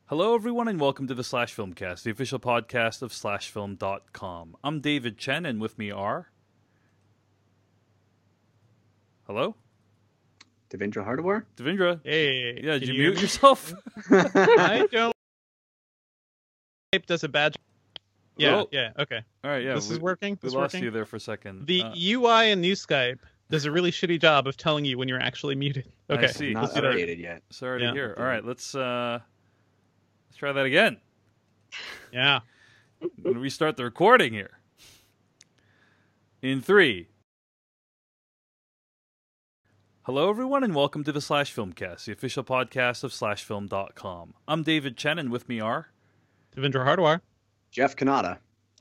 Hello, everyone, and welcome to the Slash Filmcast, the official podcast of SlashFilm.com. I'm David Chen, and with me are... Hello? Devindra Hardawar? Devindra? Hey. Yeah, did you mute yourself? I don't... Tape does a bad job. Yeah, Well, yeah, okay. All right, yeah. This is working? We This lost working? you there for a second. The UI in new Skype does a really shitty job of telling you when you're actually muted. Okay. I see. Not let's do that. updated yet. Sorry Yeah. to hear. All right, let's try that again. Yeah. I'm going to restart the recording here. In 3. Hello, everyone, and welcome to the Slash Filmcast, the official podcast of SlashFilm.com. I'm David Chen, and with me are... Devindra Hardawar. Jeff Kanata.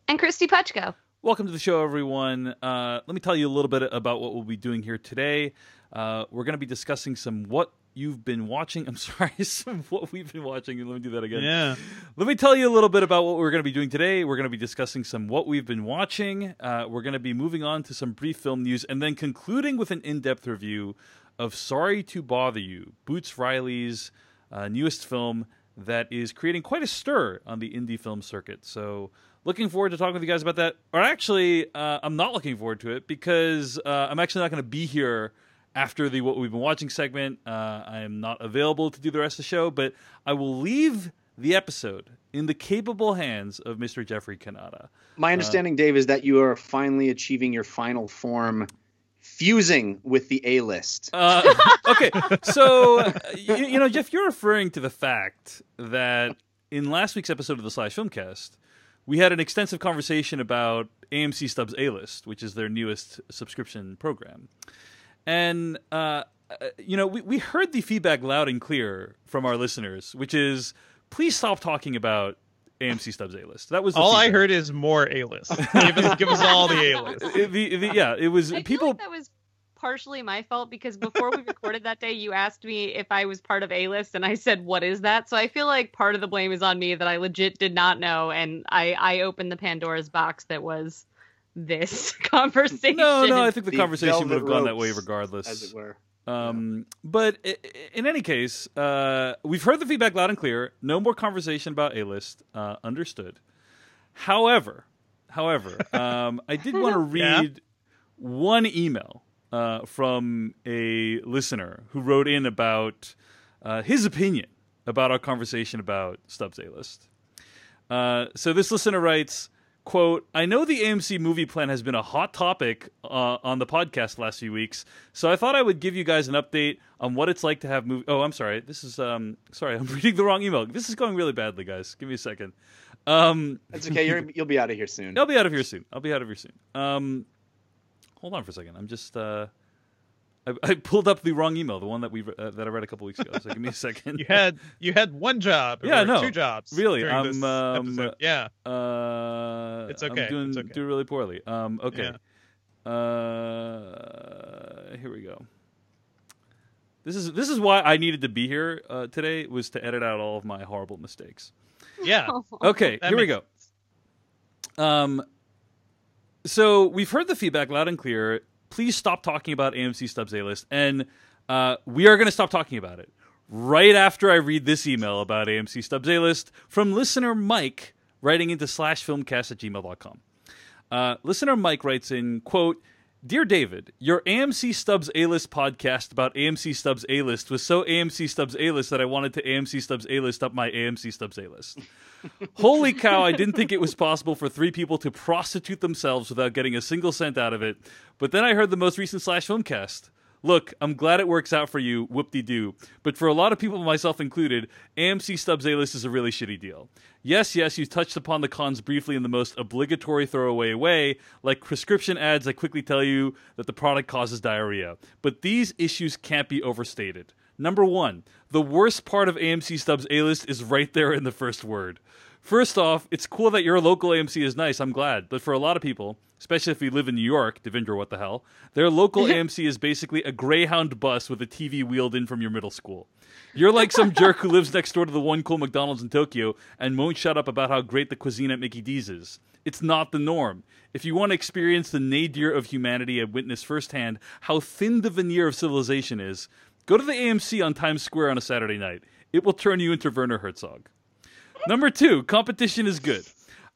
And Christy Puchko. Welcome to the show, everyone. Let me tell you a little bit about what we'll be doing here today. We're going to be discussing some what you've been watching. I'm sorry, some what we've been watching. Let me do that again. Yeah. Let me tell you a little bit about what we're going to be doing today. We're going to be discussing some what we've been watching. We're going to be moving on to some brief film news and then concluding with an in-depth review of Sorry to Bother You, Boots Riley's newest film that is creating quite a stir on the indie film circuit. So looking forward to talking with you guys about that. Or actually, I'm not looking forward to it because I'm actually not going to be here after the What We've Been Watching segment. I am not available to do the rest of the show, but I will leave the episode in the capable hands of Mr. Jeffrey Kanata. My understanding, Dave, is that you are finally achieving your final form, fusing with the A-list. Okay, so, you know, Jeff, you're referring to the fact that in last week's episode of the Slash Filmcast, we had an extensive conversation about AMC Stubs A-List, which is their newest subscription program. And, you know, we heard the feedback loud and clear from our listeners, which is, please stop talking about AMC Stubs A-List. That was the All I feedback. heard is more A-list. give us all the A-list. Yeah, it was I people... feel like that was partially my fault because before we recorded that day, you asked me if I was part of A-List, and I said, what is that? So I feel like part of the blame is on me that I legit did not know, and I opened the Pandora's box that was this conversation. No, I think the The conversation would have velvet gone that way ropes, regardless. as it were. But in any case, we've heard the feedback loud and clear. No more conversation about A-List. Understood. However, I did want to read one email from a listener who wrote in about his opinion about our conversation about Stubbs A-List. So this listener writes, quote, I know the AMC movie plan has been a hot topic on the podcast the last few weeks, so I thought I would give you guys an update on what it's like to have movie... Oh, I'm sorry. This is... sorry, I'm reading the wrong email. This is going really badly, guys. Give me a second. That's okay. You'll be out of here soon. I'll be out of here soon. Hold on for a second. I'm just... I pulled up the wrong email, the one that that I read a couple weeks ago. So give me a second. You had one job. Yeah, or no. 2 jobs. Really, during I'm this episode. Yeah. It's okay, I'm it's okay. doing really poorly. Okay. Yeah. Here we go. This is why I needed to be here today, was to edit out all of my horrible mistakes. Yeah. Okay, That here we makes go. So we've heard the feedback loud and clear. Please stop talking about AMC Stubs A-List, and we are going to stop talking about it right after I read this email about AMC Stubs A-List from listener Mike writing into slashfilmcast@gmail.com. Listener Mike writes in, quote, Dear David, your AMC Stubs A-List podcast about AMC Stubs A-List was so AMC Stubs A-List that I wanted to AMC Stubs A-List up my AMC Stubs A-List. Holy cow, I didn't think it was possible for 3 people to prostitute themselves without getting a single cent out of it. But then I heard the most recent Slash Filmcast. Look, I'm glad it works out for you, whoop-de-doo. But for a lot of people, myself included, AMC Stubs A-List is a really shitty deal. Yes, you touched upon the cons briefly in the most obligatory throwaway way, like prescription ads that quickly tell you that the product causes diarrhea. But these issues can't be overstated. Number 1, the worst part of AMC Stubs A-List is right there in the first word. First off, it's cool that your local AMC is nice, I'm glad. But for a lot of people, especially if we live in New York, Devindra, what the hell, their local AMC is basically a Greyhound bus with a TV wheeled in from your middle school. You're like some jerk who lives next door to the one cool McDonald's in Tokyo and won't shut up about how great the cuisine at Mickey D's is. It's not the norm. If you want to experience the nadir of humanity and witness firsthand how thin the veneer of civilization is, go to the AMC on Times Square on a Saturday night. It will turn you into Werner Herzog. Number 2, competition is good.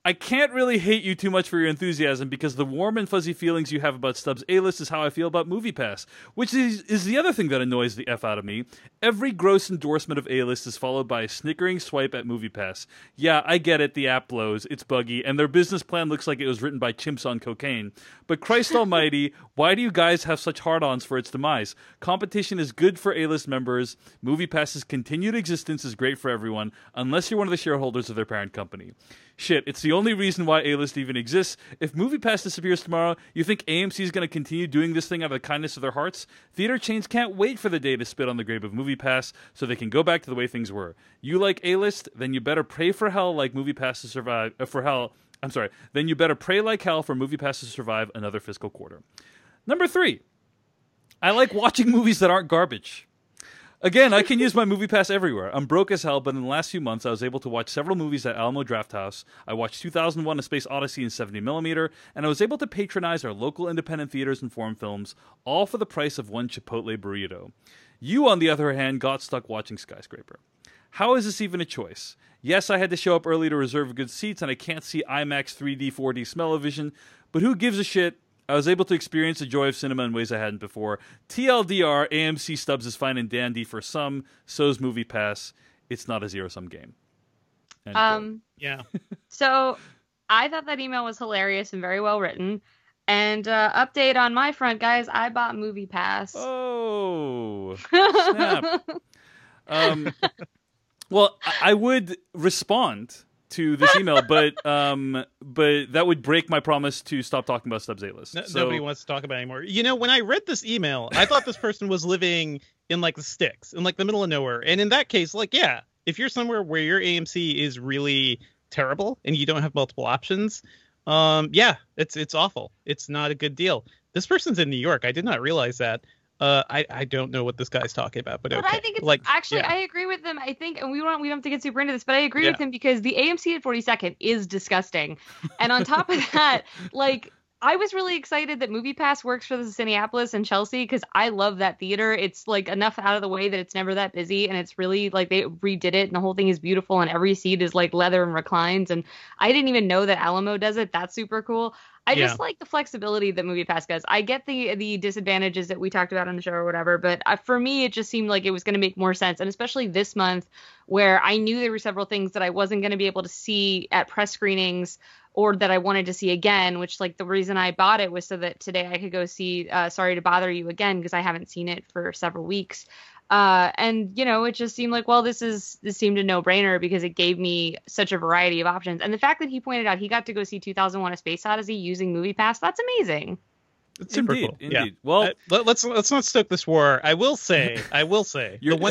I can't really hate you too much for your enthusiasm because the warm and fuzzy feelings you have about Stubbs A-List is how I feel about MoviePass, which is the other thing that annoys the F out of me. Every gross endorsement of A-List is followed by a snickering swipe at MoviePass. Yeah, I get it, the app blows, it's buggy, and their business plan looks like it was written by chimps on cocaine. But Christ almighty, why do you guys have such hard-ons for its demise? Competition is good for A-List members. MoviePass's continued existence is great for everyone, unless you're one of the shareholders of their parent company. Shit, it's the only reason why A-List even exists. If MoviePass disappears tomorrow, you think AMC is going to continue doing this thing out of the kindness of their hearts? Theater chains can't wait for the day to spit on the grave of MoviePass so they can go back to the way things were. You like A-List? Then you better pray for hell like MoviePass to survive. Then you better pray like hell for MoviePass to survive another fiscal quarter. Number 3, I like watching movies that aren't garbage. Again, I can use my MoviePass everywhere. I'm broke as hell, but in the last few months, I was able to watch several movies at Alamo Drafthouse. I watched 2001: A Space Odyssey in 70mm, and I was able to patronize our local independent theaters and foreign films, all for the price of one Chipotle burrito. You, on the other hand, got stuck watching Skyscraper. How is this even a choice? Yes, I had to show up early to reserve good seats, and I can't see IMAX 3D, 4D smell-o-vision, but who gives a shit? I was able to experience the joy of cinema in ways I hadn't before. TLDR, AMC Stubbs is fine and dandy for some, so's MoviePass. It's not a zero-sum game. Yeah. So I thought that email was hilarious and very well written. And update on my front, guys, I bought MoviePass. Oh, snap. Well, I would respond to this email, but that would break my promise to stop talking about Stubbs A-List. Nobody wants to talk about it anymore. You know, when I read this email, I thought this person was living in like the sticks, in like the middle of nowhere. And in that case, like, yeah, if you're somewhere where your AMC is really terrible and you don't have multiple options, yeah, it's awful. It's not a good deal. This person's in New York. I did not realize that. I don't know what this guy's talking about, but okay. I think it's like, actually, yeah. I agree with him. I think, and we don't have to get super into this, but I agree with him because the AMC at 42nd is disgusting. And on top of that, like, I was really excited that MoviePass works for the Cineapolis and Chelsea because I love that theater. It's like enough out of the way that it's never that busy, and it's really like they redid it, and the whole thing is beautiful, and every seat is like leather and reclines. And I didn't even know that Alamo does it. That's super cool. I just like the flexibility that MoviePass does. I get the disadvantages that we talked about on the show or whatever, but for me, it just seemed like it was going to make more sense. And especially this month where I knew there were several things that I wasn't going to be able to see at press screenings or that I wanted to see again, which like the reason I bought it was so that today I could go see Sorry to Bother You again because I haven't seen it for several weeks. And you know, it just seemed like, well, this seemed a no-brainer because it gave me such a variety of options. And the fact that he pointed out he got to go see 2001: A Space Odyssey using MoviePass, that's amazing. It's super cool. Indeed. Yeah. Well, let's not stoke this war. I will say the one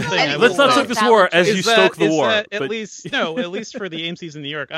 thing. Let's not stoke this war as you stoke the war. At least for the AMC's in New York.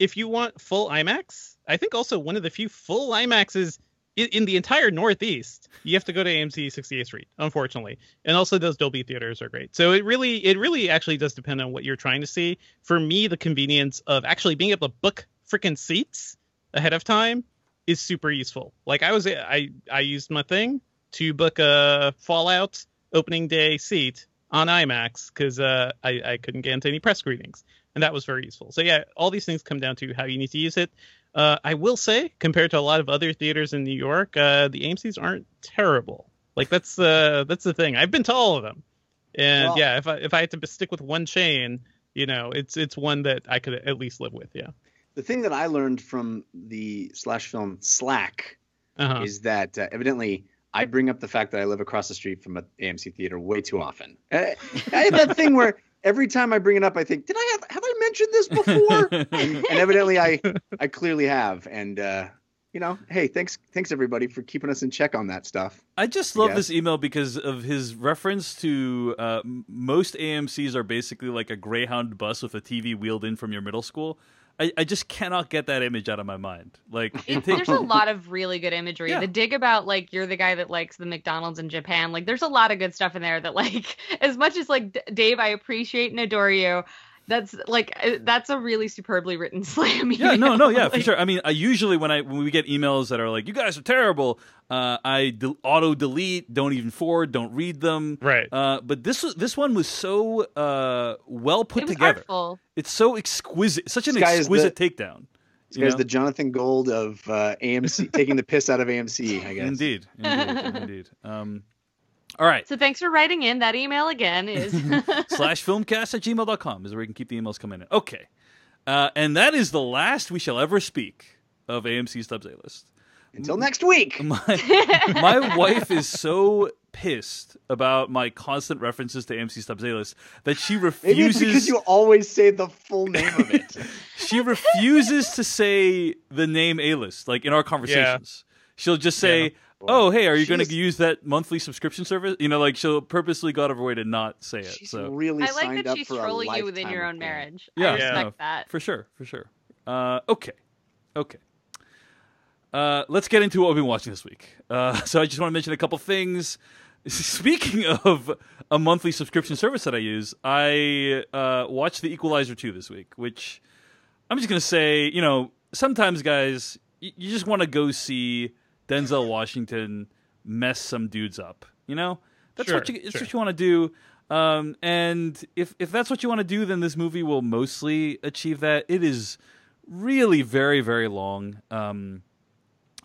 If you want full IMAX, I think also one of the few full IMAXs in the entire Northeast, you have to go to AMC 68th Street, unfortunately. And also those Dolby theaters are great. So it really actually does depend on what you're trying to see. For me, the convenience of actually being able to book freaking seats ahead of time is super useful. Like I used my thing to book a Fallout opening day seat on IMAX because I couldn't get into any press screenings. And that was very useful. So yeah, all these things come down to how you need to use it. I will say, compared to a lot of other theaters in New York, the AMC's aren't terrible. Like that's the thing. I've been to all of them, and if I had to stick with one chain, you know, it's one that I could at least live with. Yeah. The thing that I learned from the slash film Slack is that evidently I bring up the fact that I live across the street from an AMC theater way too often. I have that thing where every time I bring it up, I think, have I mentioned this before? and evidently I clearly have. And, you know, hey, thanks everybody for keeping us in check on that stuff. I just love this email because of his reference to most AMCs are basically like a Greyhound bus with a TV wheeled in from your middle school. I just cannot get that image out of my mind. Like, there's a lot of really good imagery. Yeah. The dig about like you're the guy that likes the McDonald's in Japan. Like, there's a lot of good stuff in there that, like, as much as like Dave, I appreciate and adore you. That's a really superbly written slam email. Yeah, yeah, for sure. I mean, I usually when we get emails that are like, "You guys are terrible," I auto delete, don't even forward, don't read them. Right. But this one was so well put together. Artful. It's so exquisite, such an exquisite takedown. This guy's the Jonathan Gold of AMC, taking the piss out of AMC, I guess. Indeed. All right. So thanks for writing in. That email again is /filmcast@gmail.com is where we can keep the emails coming in. Okay. And that is the last we shall ever speak of AMC Stubbs A-List. Until next week. My wife is so pissed about my constant references to AMC Stubbs A-List that she refuses. Maybe it's because you always say the full name of it. She refuses to say the name A-List, like in our conversations. Yeah. She'll just say, "Oh, hey, are you going to use that monthly subscription service?" You know, like she'll purposely go out of her way to not say it. She's really signed up for a lifetime. I like that she's trolling you within your own marriage. Yeah, I respect that. For sure. Okay. Let's get into what we've been watching this week. So I just want to mention a couple things. Speaking of a monthly subscription service that I use, I watched The Equalizer 2 this week, which I'm just going to say, you know, sometimes, guys, you just want to go see Denzel Washington mess some dudes up. You know? That's what you want to do. And if that's what you want to do, then this movie will mostly achieve that. It is really very, very long.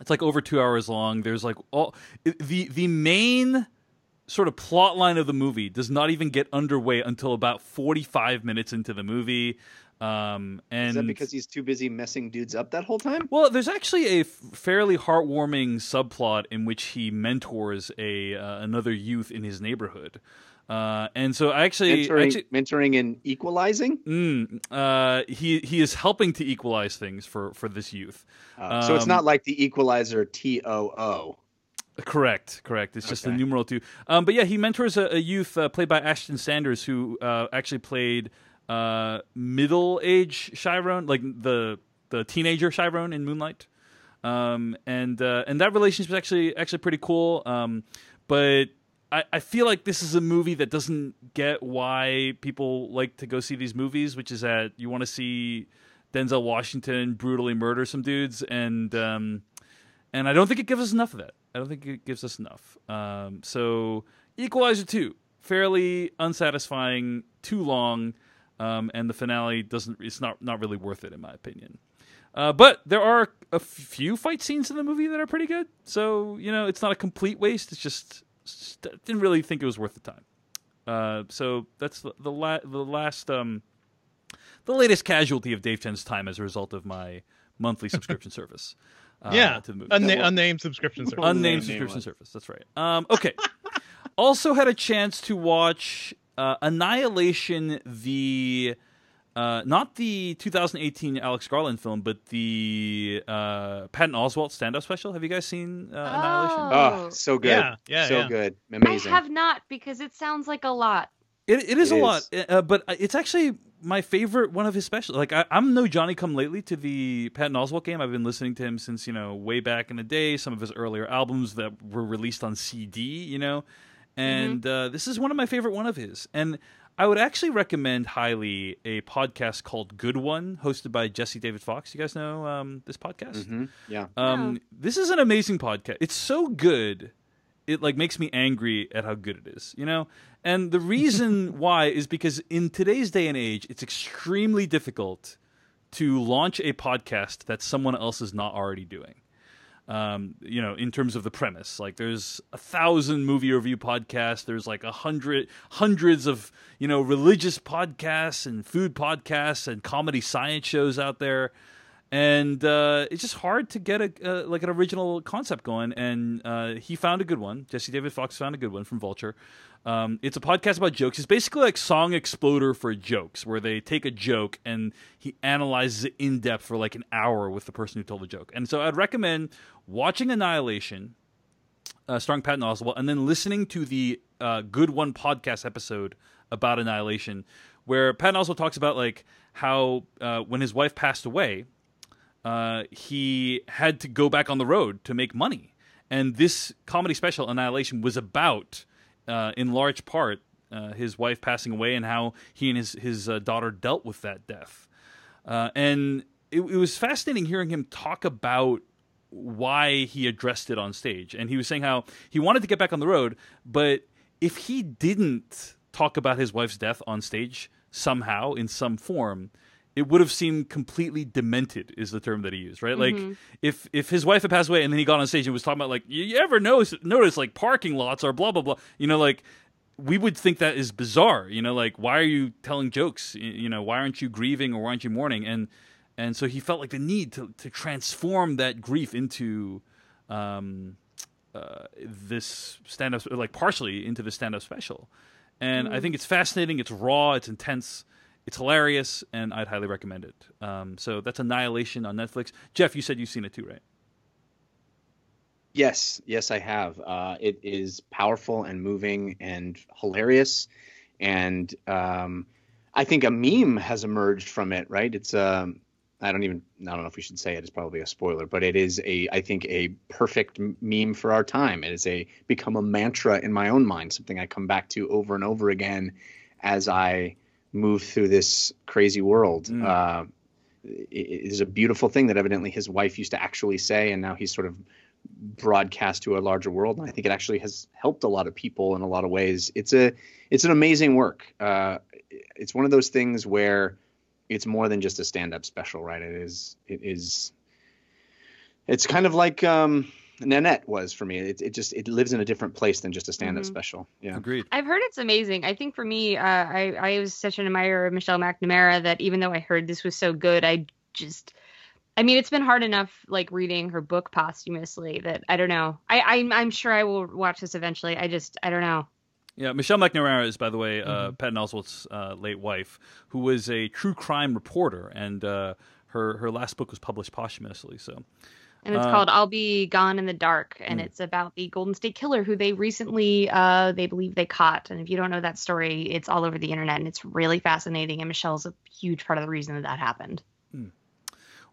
It's like over 2 hours long. There's like the main sort of plot line of the movie does not even get underway until about 45 minutes into the movie. And is that because he's too busy messing dudes up that whole time? Well, there's actually a fairly heartwarming subplot in which he mentors another youth in his neighborhood. And so mentoring and equalizing. He is helping to equalize things for this youth. So it's not like the Equalizer TOO. Correct. It's just the numeral 2. But yeah, he mentors a youth played by Ashton Sanders, who actually played middle-age Chiron, like the teenager Chiron in Moonlight. And that relationship is actually pretty cool. But I feel like this is a movie that doesn't get why people like to go see these movies, which is that you want to see Denzel Washington brutally murder some dudes, and I don't think it gives us enough of that. I don't think it gives us enough. So Equalizer 2, fairly unsatisfying, too long, and the finale it's not really worth it in my opinion. But there are a few fight scenes in the movie that are pretty good. So, you know, it's not a complete waste. It's just didn't really think it was worth the time. So that's the latest casualty of Dave Chen's time as a result of my monthly subscription service. To the movie. Unnamed subscription service. Unnamed subscription service. That's right. Okay. Also had a chance to watch Annihilation, not the 2018 Alex Garland film, but the Patton Oswalt stand-up special. Have you guys seen Annihilation? Oh, so good. Yeah, good. Amazing. I have not, because it sounds like a lot. It is a lot, but it's actually my favorite one of his specials. Like, I'm no Johnny-come-lately to the Patton Oswalt game. I've been listening to him since, you know, way back in the day, some of his earlier albums that were released on CD, you know. And this is one of my favorite one of his. And I would actually recommend highly a podcast called Good One, hosted by Jesse David Fox. You guys know this podcast? Mm-hmm. Yeah. This is an amazing podcast. It's so good, it like makes me angry at how good it is, you know? And the reason why is because in today's day and age, it's extremely difficult to launch a podcast that someone else is not already doing. You know, in terms of the premise, like there's 1,000 movie review podcasts. There's like hundreds of, you know, religious podcasts and food podcasts and comedy science shows out there. And it's just hard to get like an original concept going. And he found a good one. Jesse David Fox found a good one from Vulture. It's a podcast about jokes. It's basically like Song Exploder for jokes, where they take a joke and he analyzes it in depth for like an hour with the person who told the joke. And so I'd recommend watching Annihilation, starring Patton Oswalt, and then listening to the Good One podcast episode about Annihilation, where Patton Oswalt talks about like how when his wife passed away, he had to go back on the road to make money. And this comedy special, Annihilation, was about, in large part, his wife passing away and how he and his daughter dealt with that death. And it was fascinating hearing him talk about why he addressed it on stage. And he was saying how he wanted to get back on the road, but if he didn't talk about his wife's death on stage somehow, in some form, it would have seemed completely demented, is the term that he used, right? Mm-hmm. Like, if his wife had passed away and then he got on stage and was talking about, like, you ever notice like, parking lots or blah, blah, blah, you know, like, we would think that is bizarre, you know, like, why are you telling jokes? You know, why aren't you grieving or why aren't you mourning? And so he felt like the need to transform that grief into this stand-up, like partially into the stand-up special. And I think it's fascinating, it's raw, it's intense, it's hilarious, and I'd highly recommend it. So that's Annihilation on Netflix. Jeff, you said you've seen it too, right? Yes, I have. It is powerful and moving and hilarious, and I think a meme has emerged from it. Right? It's I don't know if we should say it. It's probably a spoiler, but it is I think a perfect meme for our time. It has become a mantra in my own mind, something I come back to over and over again as I move through this crazy world. It is a beautiful thing that evidently his wife used to actually say, and now he's sort of broadcast to a larger world. And I think it actually has helped a lot of people in a lot of ways. It's an amazing work. It's one of those things where it's more than just a stand-up special, right? It's kind of like Nanette was for me. It lives in a different place than just a stand-up special. Yeah, agreed. I've heard it's amazing. I think for me, I was such an admirer of Michelle McNamara that even though I heard this was so good, I mean, it's been hard enough, like, reading her book posthumously that I don't know. I'm sure I will watch this eventually. I don't know. Yeah, Michelle McNamara is, by the way, Patton Oswalt's late wife, who was a true crime reporter, and her last book was published posthumously. So, and it's called "I'll Be Gone in the Dark," and it's about the Golden State Killer, who they recently they believe they caught. And if you don't know that story, it's all over the internet, and it's really fascinating. And Michelle's a huge part of the reason that happened.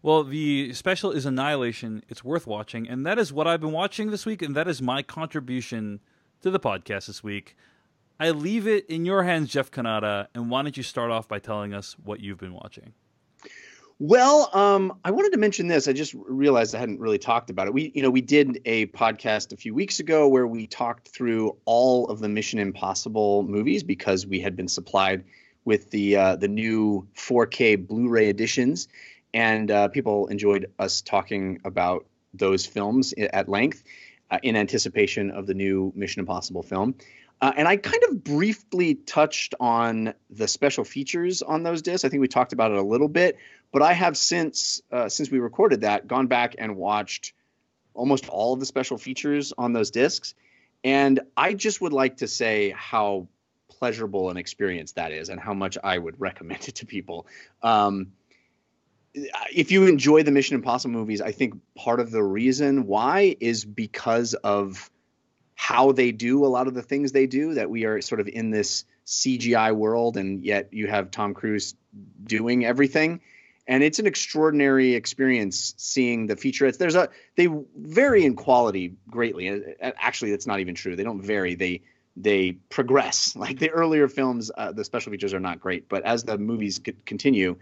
Well, the special is Annihilation. It's worth watching, and that is what I've been watching this week, and that is my contribution to the podcast this week. I leave it in your hands, Jeff Kanata, and why don't you start off by telling us what you've been watching? Well, I wanted to mention this. I just realized I hadn't really talked about it. We did a podcast a few weeks ago where we talked through all of the Mission Impossible movies because we had been supplied with the new 4K Blu-ray editions. And people enjoyed us talking about those films at length in anticipation of the new Mission Impossible film. And I kind of briefly touched on the special features on those discs. I think we talked about it a little bit. But I have since we recorded that, gone back and watched almost all of the special features on those discs. And I just would like to say how pleasurable an experience that is and how much I would recommend it to people. If you enjoy the Mission Impossible movies, I think part of the reason why is because of how they do a lot of the things they do, that we are sort of in this CGI world, and yet you have Tom Cruise doing everything. And it's an extraordinary experience seeing the featurettes. They vary in quality greatly. Actually, that's not even true. They don't vary. They progress. Like the earlier films, the special features are not great. But as the movies continue,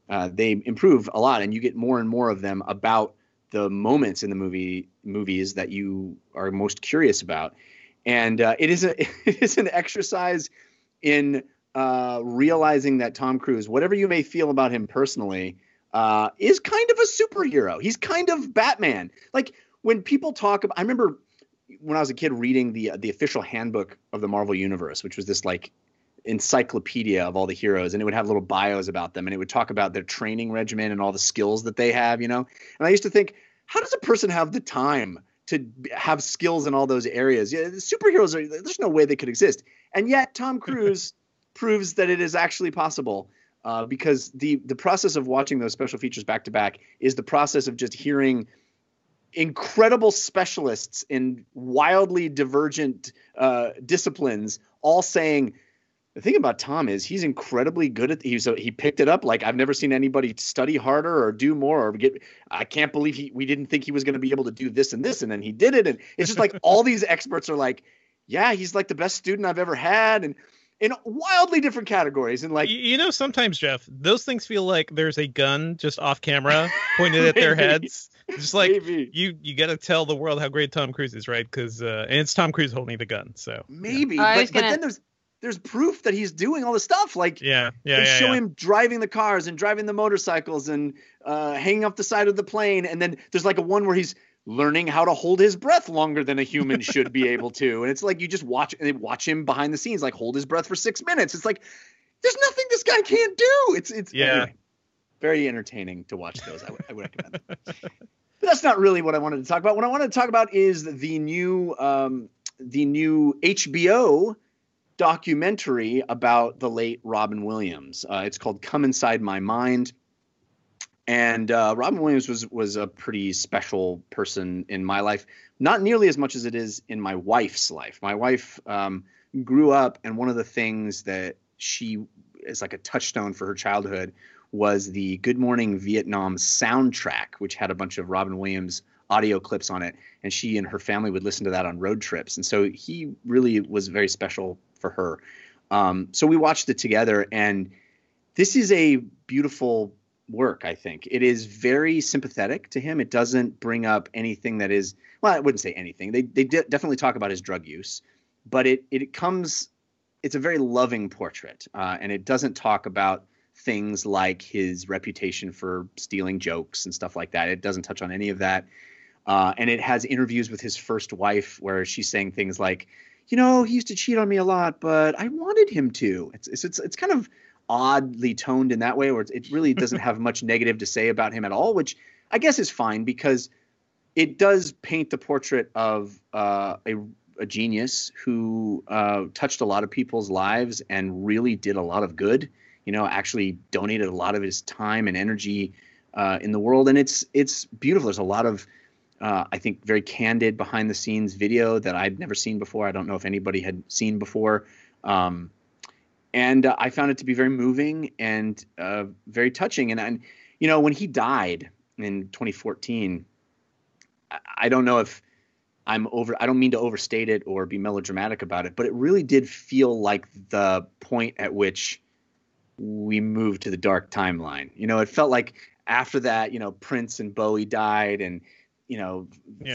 they improve a lot, and you get more and more of them about the moments in the movies that you are most curious about. And it is an exercise in realizing that Tom Cruise, whatever you may feel about him personally, is kind of a superhero. He's kind of Batman. Like when people talk about, I remember when I was a kid reading the official handbook of the Marvel Universe, which was this like encyclopedia of all the heroes, and it would have little bios about them, and it would talk about their training regimen and all the skills that they have, And I used to think, how does a person have the time to have skills in all those areas? Yeah, the superheroes there's no way they could exist. And yet Tom Cruise proves that it is actually possible, because the process of watching those special features back to back is the process of just hearing incredible specialists in wildly divergent disciplines all saying, the thing about Tom is he's incredibly good at he picked it up. Like I've never seen anybody study harder or do more I can't believe we didn't think he was going to be able to do this and this, and then he did it. And it's just like all these experts are like, yeah, he's like the best student I've ever had. in wildly different categories. And like, sometimes, Jeff, those things feel like there's a gun just off camera pointed at their heads. Just like you got to tell the world how great Tom Cruise is, right? Because and it's Tom Cruise holding the gun. So maybe, but then there's proof that he's doing all the stuff. Like they show him driving the cars and driving the motorcycles and hanging off the side of the plane. And then there's like a one where he's learning how to hold his breath longer than a human should be able to. And it's like, you just watch him behind the sines, like hold his breath for 6 minutes. It's like, there's nothing this guy can't do. It's anyway, very entertaining to watch those. I would recommend them. But that's not really what I wanted to talk about. What I wanted to talk about is the new HBO documentary about the late Robin Williams. It's called Come Inside My Mind. And Robin Williams was a pretty special person in my life, not nearly as much as it is in my wife's life. My wife grew up, and one of the things that she is like a touchstone for her childhood was the Good Morning Vietnam soundtrack, which had a bunch of Robin Williams audio clips on it. And she and her family would listen to that on road trips. And so he really was very special for her. So we watched it together, and this is a beautiful work. I think it is very sympathetic to him. It doesn't bring up anything that is, well, I wouldn't say anything. They definitely talk about his drug use, but it's a very loving portrait. And it doesn't talk about things like his reputation for stealing jokes and stuff like that. It doesn't touch on any of that. And it has interviews with his first wife where she's saying things like, he used to cheat on me a lot, but I wanted him to. It's kind of oddly toned in that way, where it really doesn't have much negative to say about him at all, which I guess is fine, because it does paint the portrait of a genius who touched a lot of people's lives and really did a lot of good, actually donated a lot of his time and energy in the world. And it's beautiful. There's a lot of I think very candid behind the scenes video that I'd never seen before. I don't know if anybody had seen before. And I found it to be very moving and very touching. And when he died in 2014, I don't know if I don't mean to overstate it or be melodramatic about it, but it really did feel like the point at which we moved to the dark timeline. It felt like after that, Prince and Bowie died, and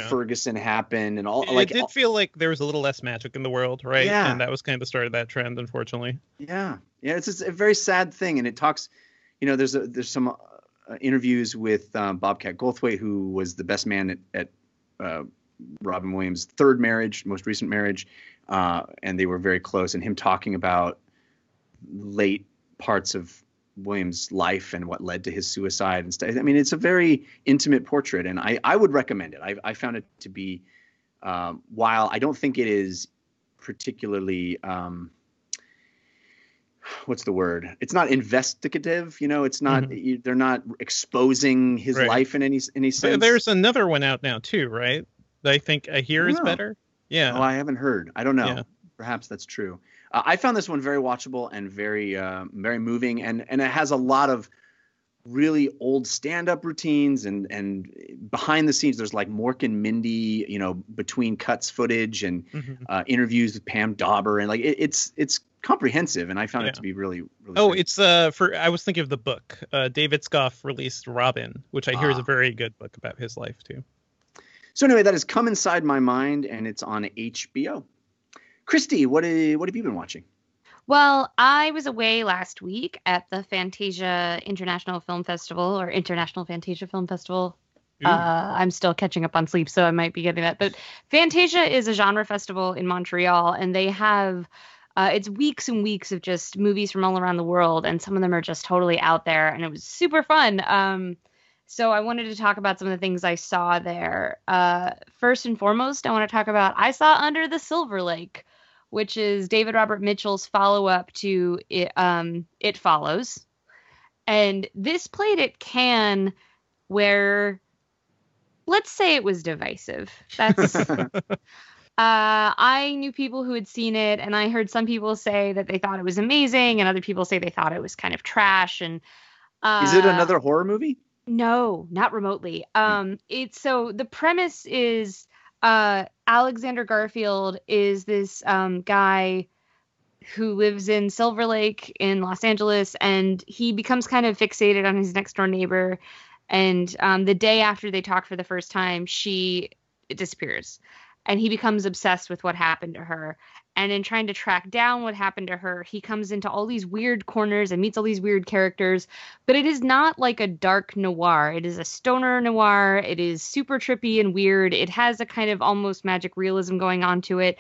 Ferguson happened, and all. It did feel like there was a little less magic in the world, right? Yeah. And that was kind of the start of that trend, unfortunately. Yeah. It's just a very sad thing, and it talks. There's some interviews with Bobcat Goldthwait, who was the best man at Robin Williams' third marriage, most recent marriage, and they were very close. And him talking about late parts of Williams' life and what led to his suicide and stuff. I mean, it's a very intimate portrait, and I would recommend it. I found it to be, while I don't think it is particularly, what's the word? It's not investigative. It's not. Mm-hmm. They're not exposing his life in any sense. But there's another one out now too, right? That I think I hear is better. Yeah. Oh, I haven't heard. I don't know. Yeah. Perhaps that's true. I found this one very watchable and very, very moving, and it has a lot of really old stand-up routines and behind the scenes. There's like Mork and Mindy, between cuts footage and interviews with Pam Dauber, and like it's comprehensive, and I found it to be really, really. Oh, great. I was thinking of the book. David Scoff released Robin, which I hear is a very good book about his life too. So anyway, that has Come Inside My Mind, and it's on HBO. Christy, what have you been watching? Well, I was away last week at the Fantasia International Film Festival, or International Fantasia Film Festival. I'm still catching up on sleep, so I might be getting that. But Fantasia is a genre festival in Montreal, and they have it's weeks and weeks of just movies from all around the world, and some of them are just totally out there, and it was super fun. So I wanted to talk about some of the things I saw there. First and foremost, I want to talk about I saw Under the Silver Lake, which is David Robert Mitchell's follow-up to It Follows. And this played at Cannes, where, let's say it was divisive. That's I knew people who had seen it, and I heard some people say that they thought it was amazing, and other people say they thought it was kind of trash. And is it another horror movie? No, not remotely. The premise is Alexander Garfield is this guy who lives in Silver Lake in Los Angeles, and he becomes kind of fixated on his next door neighbor. And the day after they talk for the first time, she disappears, and he becomes obsessed with what happened to her. And in trying to track down what happened to her, he comes into all these weird corners and meets all these weird characters. But it is not like a dark noir. It is a stoner noir. It is super trippy and weird. It has a kind of almost magic realism going on to it.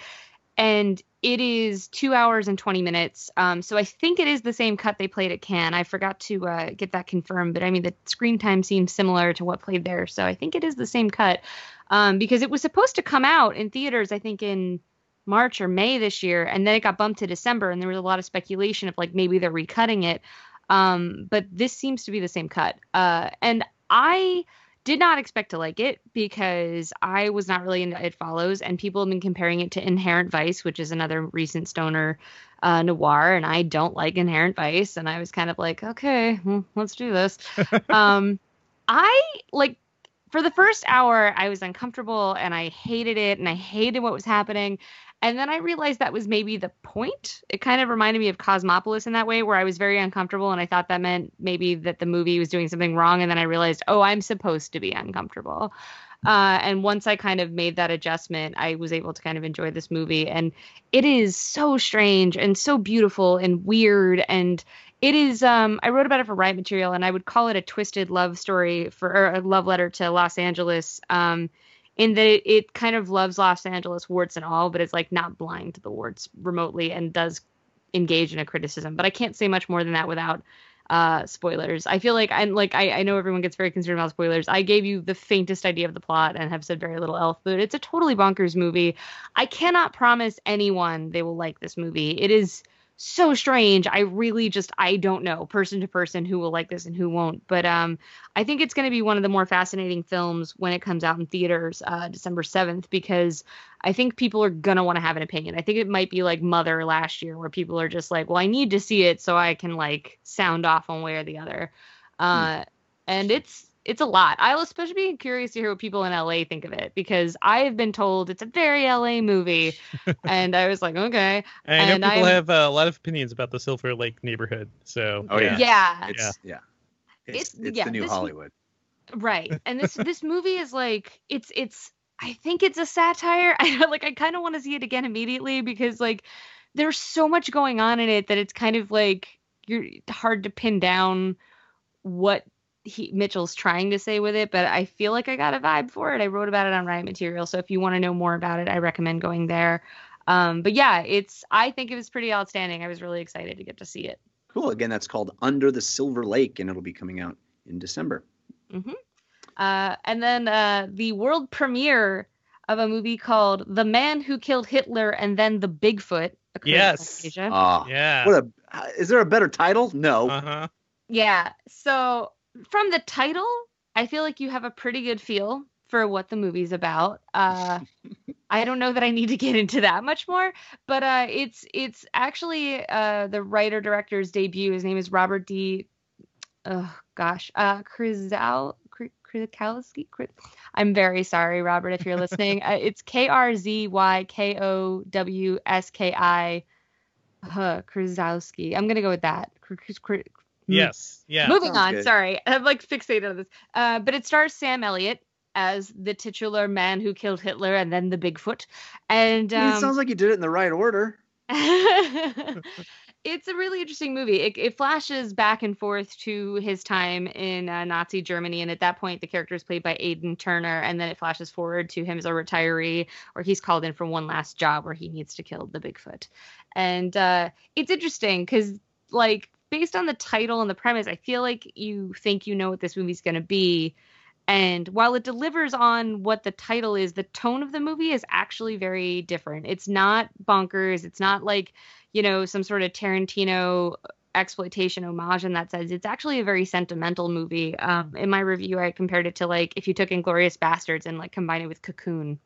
And it is 2 hours and 20 minutes. So I think it is the same cut they played at Cannes. I forgot to get that confirmed. But I mean, the screen time seems similar to what played there. So I think it is the same cut. Because it was supposed to come out in theaters, I think, in March or May this year, and then it got bumped to December, and there was a lot of speculation of like maybe they're recutting it. But this seems to be the same cut. And I did not expect to like it because I was not really into It Follows, and people have been comparing it to Inherent Vice, which is another recent stoner noir, and I don't like Inherent Vice, and I was kind of like, okay, well, let's do this. I like. For the first hour, I was uncomfortable and I hated it and I hated what was happening. And then I realized that was maybe the point. It kind of reminded me of Cosmopolis in that way, where I was very uncomfortable and I thought that meant maybe that the movie was doing something wrong. And then I realized, oh, I'm supposed to be uncomfortable. And once I kind of made that adjustment, I was able to kind of enjoy this movie. And it is so strange and so beautiful and weird. And it is, I wrote about it for Riot Material, and I would call it a twisted love story or a love letter to Los Angeles, in that it kind of loves Los Angeles warts and all, but it's like not blind to the warts remotely and does engage in a criticism. But I can't say much more than that without spoilers. I feel like I know everyone gets very concerned about spoilers. I gave you the faintest idea of the plot and have said very little else, but it's a totally bonkers movie. I cannot promise anyone they will like this movie. It is so strange. I don't know person to person who will like this and who won't. But I think it's going to be one of the more fascinating films when it comes out in theaters December 7th, because I think people are going to want to have an opinion. I think it might be like Mother last year, where people are just like, well, I need to see it so I can like sound off one way or the other. And it's a lot. I'll especially be curious to hear what people in LA think of it, because I have been told it's a very LA movie. And I was like, okay. And I know people have a lot of opinions about the Silver Lake neighborhood. So, yeah. It's the new Hollywood. Right. And this movie is like, I think it's a satire. I kind of want to see it again immediately, because like there's so much going on in it that it's kind of like you're hard to pin down what Mitchell's trying to say with it, but I feel like I got a vibe for it. I wrote about it on Riot Material, so if you want to know more about it, I recommend going there. But yeah, I think it was pretty outstanding. I was really excited to get to see it. Cool. Again, that's called Under the Silver Lake, and it'll be coming out in December. Mm-hmm. And then the world premiere of a movie called The Man Who Killed Hitler and Then the Bigfoot. Yes. Yeah. Is there a better title? No. Uh-huh. Yeah. So from the title, I feel like you have a pretty good feel for what the movie's about. I don't know that I need to get into that much more, but it's actually the writer-director's debut. His name is Robert D. Krzykowski. I'm very sorry, Robert, if you're listening. It's Krzykowski. Krzykowski. I'm gonna go with that. Yes. Yeah. Moving on. Good. Sorry, I'm like fixated on this. But it stars Sam Elliott as the titular man who killed Hitler and then the Bigfoot. And it sounds like you did it in the right order. It's a really interesting movie. It flashes back and forth to his time in Nazi Germany, and at that point, the character is played by Aidan Turner, and then it flashes forward to him as a retiree, where he's called in for one last job where he needs to kill the Bigfoot. And it's interesting because, like, based on the title and the premise, I feel like you think you know what this movie's going to be. And while it delivers on what the title is, the tone of the movie is actually very different. It's not bonkers. It's not like, some sort of Tarantino exploitation homage in that sense. It's actually a very sentimental movie. In my review, I compared it to like if you took Inglourious Bastards and like combined it with Cocoon.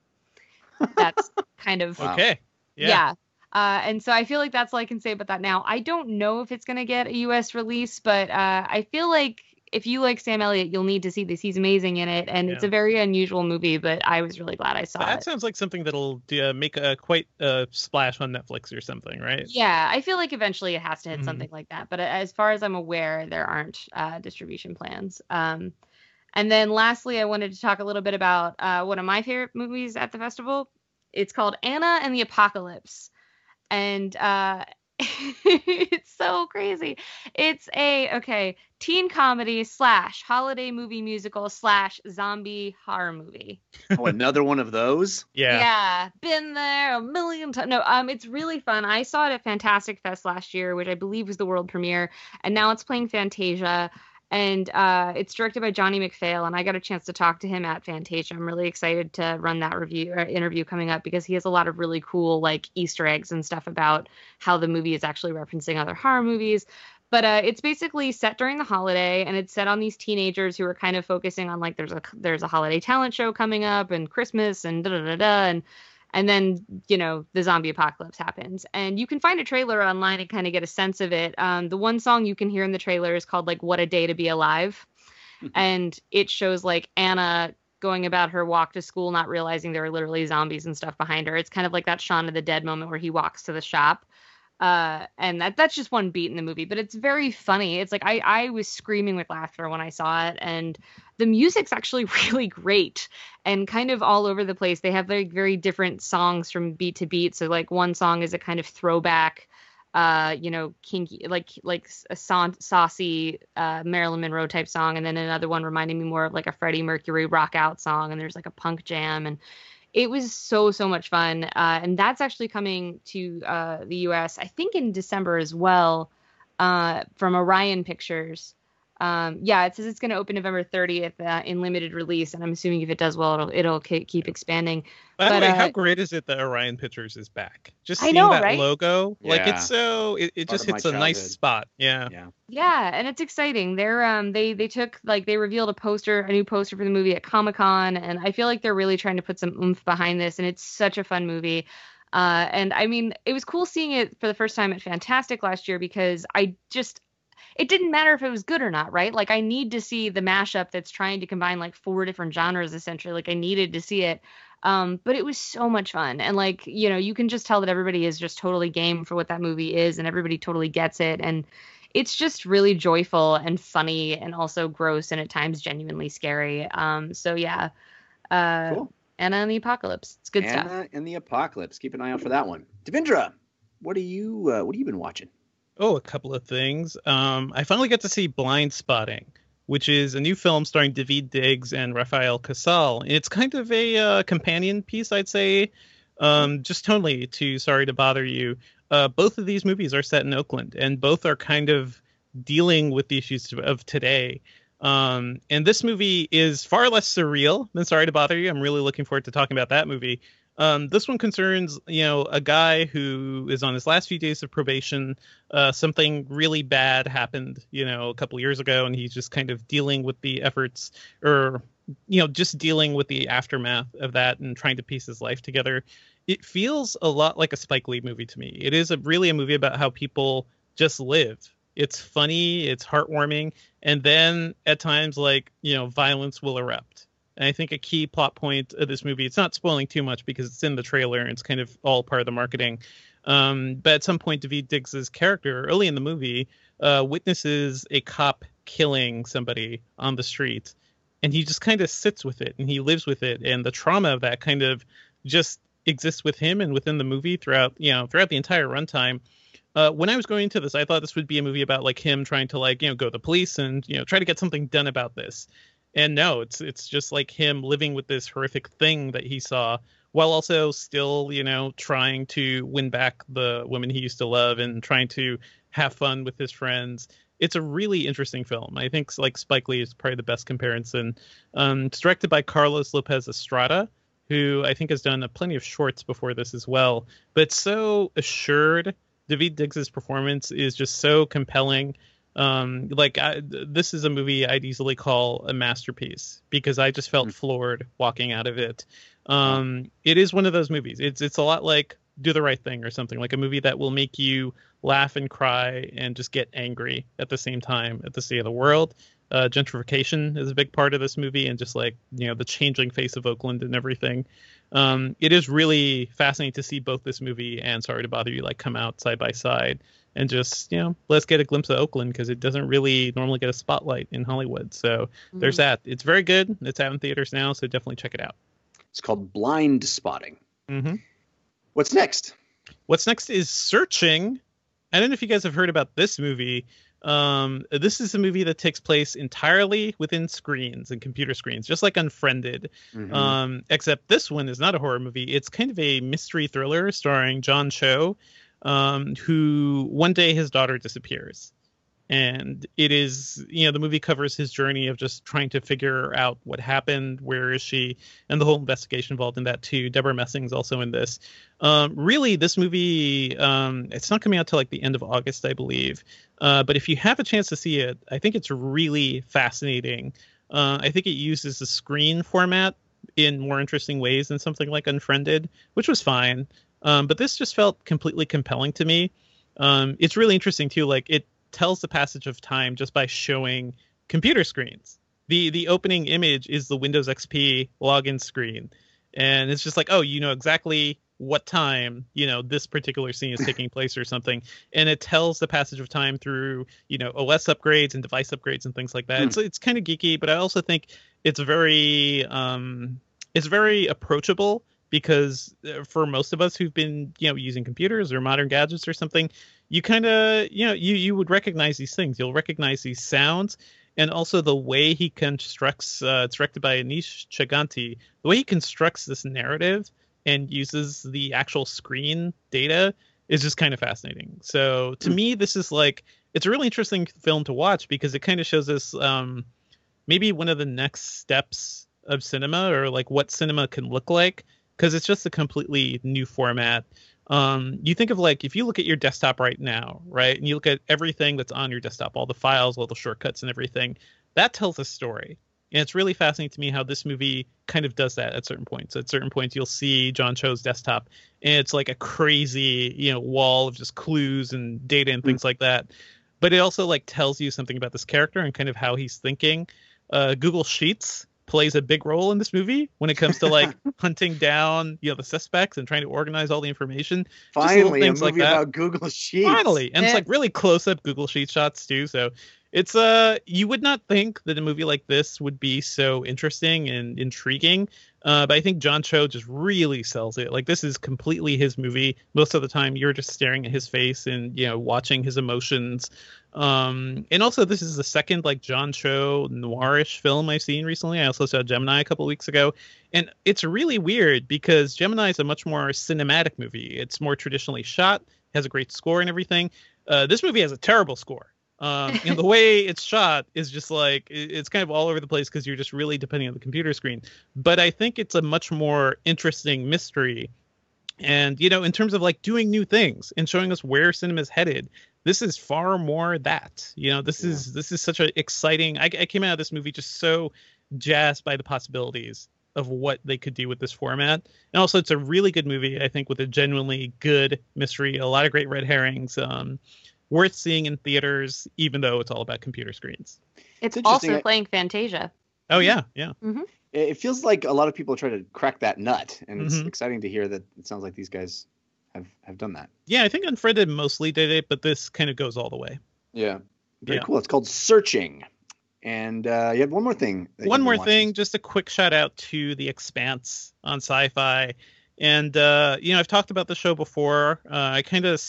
That's kind of okay. Yeah. And so I feel like that's all I can say about that now. I don't know if it's going to get a U.S. release, but I feel like if you like Sam Elliott, you'll need to see this. He's amazing in it, and it's a very unusual movie, but I was really glad I saw it. That sounds like something that'll make a quite a splash on Netflix or something, right? Yeah, I feel like eventually it has to hit something like that, but as far as I'm aware, there aren't distribution plans. And then lastly, I wanted to talk a little bit about one of my favorite movies at the festival. It's called Anna and the Apocalypse, and it's so crazy. It's a teen comedy / holiday movie musical / zombie horror movie. Oh, another one of those? Yeah, been there a million times. No, it's really fun. I saw it at Fantastic Fest last year, which I believe was the world premiere, and now it's playing Fantasia. And it's directed by Johnny McPhail, and I got a chance to talk to him at Fantasia. I'm really excited to run that interview coming up because he has a lot of really cool like Easter eggs and stuff about how the movie is actually referencing other horror movies. But it's basically set during the holiday, and it's set on these teenagers who are kind of focusing on like there's a holiday talent show coming up and Christmas and and then, the zombie apocalypse happens. And you can find a trailer online and kind of get a sense of it. The one song you can hear in the trailer is called, like, What a Day to Be Alive. And it shows, like, Anna going about her walk to school, not realizing there are literally zombies and stuff behind her. It's kind of like that Shaun of the Dead moment where he walks to the shop. And that's just one beat in the movie, but it's very funny. It's like I was screaming with laughter when I saw it, and the music's actually really great and kind of all over the place. They have very, very different songs from beat to beat. So like one song is a kind of throwback, kinky, like a saucy Marilyn Monroe type song, and then another one reminding me more of like a Freddie Mercury rock out song, and there's like a punk jam, and it was so much fun. And that's actually coming to the U.S., I think, in December as well, from Orion Pictures. It says it's going to open November 30th in limited release, and I'm assuming if it does well, it'll keep expanding. By the way, how great is it that Orion Pictures is back? Just seeing that right? logo, like it's it just hits a nice spot. Yeah, and it's exciting. They're they took they revealed a new poster for the movie at Comic-Con, and I feel like they're really trying to put some oomph behind this, and it's such a fun movie. And I mean, it was cool seeing it for the first time at Fantastic last year because it didn't matter if it was good or not, right? Like, I need to see the mashup that's trying to combine, like, 4 different genres, essentially. Like, I needed to see it. But it was so much fun. And, like, you can just tell that everybody is just totally game for what that movie is, and everybody totally gets it. And it's just really joyful and funny and also gross and at times genuinely scary. Cool. Anna and the Apocalypse. It's good stuff. Anna and the Apocalypse. Keep an eye out for that one. Devindra, what have you been watching? Oh, a couple of things. I finally got to see Blind Spotting, which is a new film starring Daveed Diggs and Rafael Casal. It's kind of a companion piece, I'd say, just tonally to Sorry to Bother You. Both of these movies are set in Oakland, and both are kind of dealing with the issues of today. And this movie is far less surreal than Sorry to Bother You. I'm really looking forward to talking about that movie. This one concerns, a guy who is on his last few days of probation. Something really bad happened, a couple years ago, and he's just kind of dealing with the efforts or, just dealing with the aftermath of that and trying to piece his life together. It feels a lot like a Spike Lee movie to me. It is really a movie about how people just live. It's funny, it's heartwarming, and then at times, violence will erupt. And I think a key plot point of this movie, it's not spoiling too much because it's in the trailer and it's kind of all part of the marketing. But at some point, Daveed Diggs' character early in the movie witnesses a cop killing somebody on the street. And he just kind of sits with it and he lives with it. And the trauma of that kind of just exists with him and within the movie throughout the entire runtime. When I was going into this, I thought this would be a movie about him trying to go to the police and try to get something done about this. And no, it's just like him living with this horrific thing that he saw while also still, trying to win back the women he used to love and trying to have fun with his friends. It's a really interesting film. I think Spike Lee is probably the best comparison. It's directed by Carlos Lopez Estrada, who I think has done plenty of shorts before this as well. But it's so assured. Daveed Diggs' performance is just so compelling. This is a movie I'd easily call a masterpiece because I just felt floored walking out of it. It is one of those movies. It's a lot like Do the Right Thing or something, like a movie that will make you laugh and cry and just get angry at the same time at the state of the world. Gentrification is a big part of this movie, and just like, the changing face of Oakland and everything. It is really fascinating to see both this movie and Sorry to Bother You like come out side by side, and just, let's get a glimpse of Oakland, because it doesn't really normally get a spotlight in Hollywood. So there's that. It's very good. It's out in theaters now, so definitely check it out. It's called Blind Spotting. Mm-hmm. What's next? What's next is Searching. I don't know if you guys have heard about this movie. This is a movie that takes place entirely within screens and computer screens, just like Unfriended. Except this one is not a horror movie. It's kind of a mystery thriller starring John Cho, who one day his daughter disappears. And it is, the movie covers his journey of just trying to figure out what happened, where is she, and the whole investigation involved in that too. Deborah Messing's also in this. Really, this movie, it's not coming out till like the end of August, I believe. But if you have a chance to see it, I think it's really fascinating. I think it uses the screen format in more interesting ways than something like Unfriended, which was fine. But this just felt completely compelling to me. It's really interesting too. Like, it tells the passage of time just by showing computer screens. The opening image is the Windows XP login screen, and it's just like, oh, exactly what time this particular scene is taking place or something, and it tells the passage of time through OS upgrades and device upgrades and things like that. It's kind of geeky, but I also think it's very approachable, because for most of us who've been using computers or modern gadgets or something, you kind of you would recognize these things. You'll recognize these sounds, and also the way he constructs. It's directed by Anish Chaganty. The way he constructs this narrative and uses the actual screen data is just kind of fascinating. So to me, this is like, it's a really interesting film to watch, because it kind of shows us maybe one of the next steps of cinema, or like what cinema can look like, because it's just a completely new format. You think of, like, if you look at your desktop right now, right, and you look at everything that's on your desktop, all the files, all the shortcuts and everything, that tells a story. And it's really fascinating to me how this movie kind of does that at certain points. At certain points, you'll see John Cho's desktop, and it's like a crazy, wall of just clues and data and things like that. But it also like tells you something about this character and kind of how he's thinking. Google Sheets plays a big role in this movie when it comes to like hunting down, the suspects and trying to organize all the information. Finally, a movie like about Google Sheets. Finally, and it's like really close-up Google Sheet shots too. So it's you would not think that a movie like this would be so interesting and intriguing, but I think John Cho just really sells it. Like, this is completely his movie. Most of the time, you're just staring at his face and watching his emotions. And also, this is the second like John Cho noirish film I've seen recently. I also saw Gemini a couple of weeks ago, and it's really weird because Gemini is a much more cinematic movie. It's more traditionally shot, has a great score and everything. This movie has a terrible score. And the way it's shot is just like, it's kind of all over the place because you're just really depending on the computer screen. But I think it's a much more interesting mystery. And, in terms of like doing new things and showing us where cinema is headed, this is far more that. This is such an exciting. I came out of this movie just so jazzed by the possibilities of what they could do with this format. And also, it's a really good movie, I think, with a genuinely good mystery, a lot of great red herrings. Worth seeing in theaters, even though it's all about computer screens. It's also playing Fantasia. Oh, yeah. Mm-hmm. It feels like a lot of people try to crack that nut, and it's exciting to hear that it sounds like these guys have done that. Yeah, I think Unfriended mostly did it, but this kind of goes all the way. Yeah. Very cool. It's called Searching. And you have one more thing. One more thing, just a quick shout out to The Expanse on Sci-Fi. And, I've talked about the show before. I kind of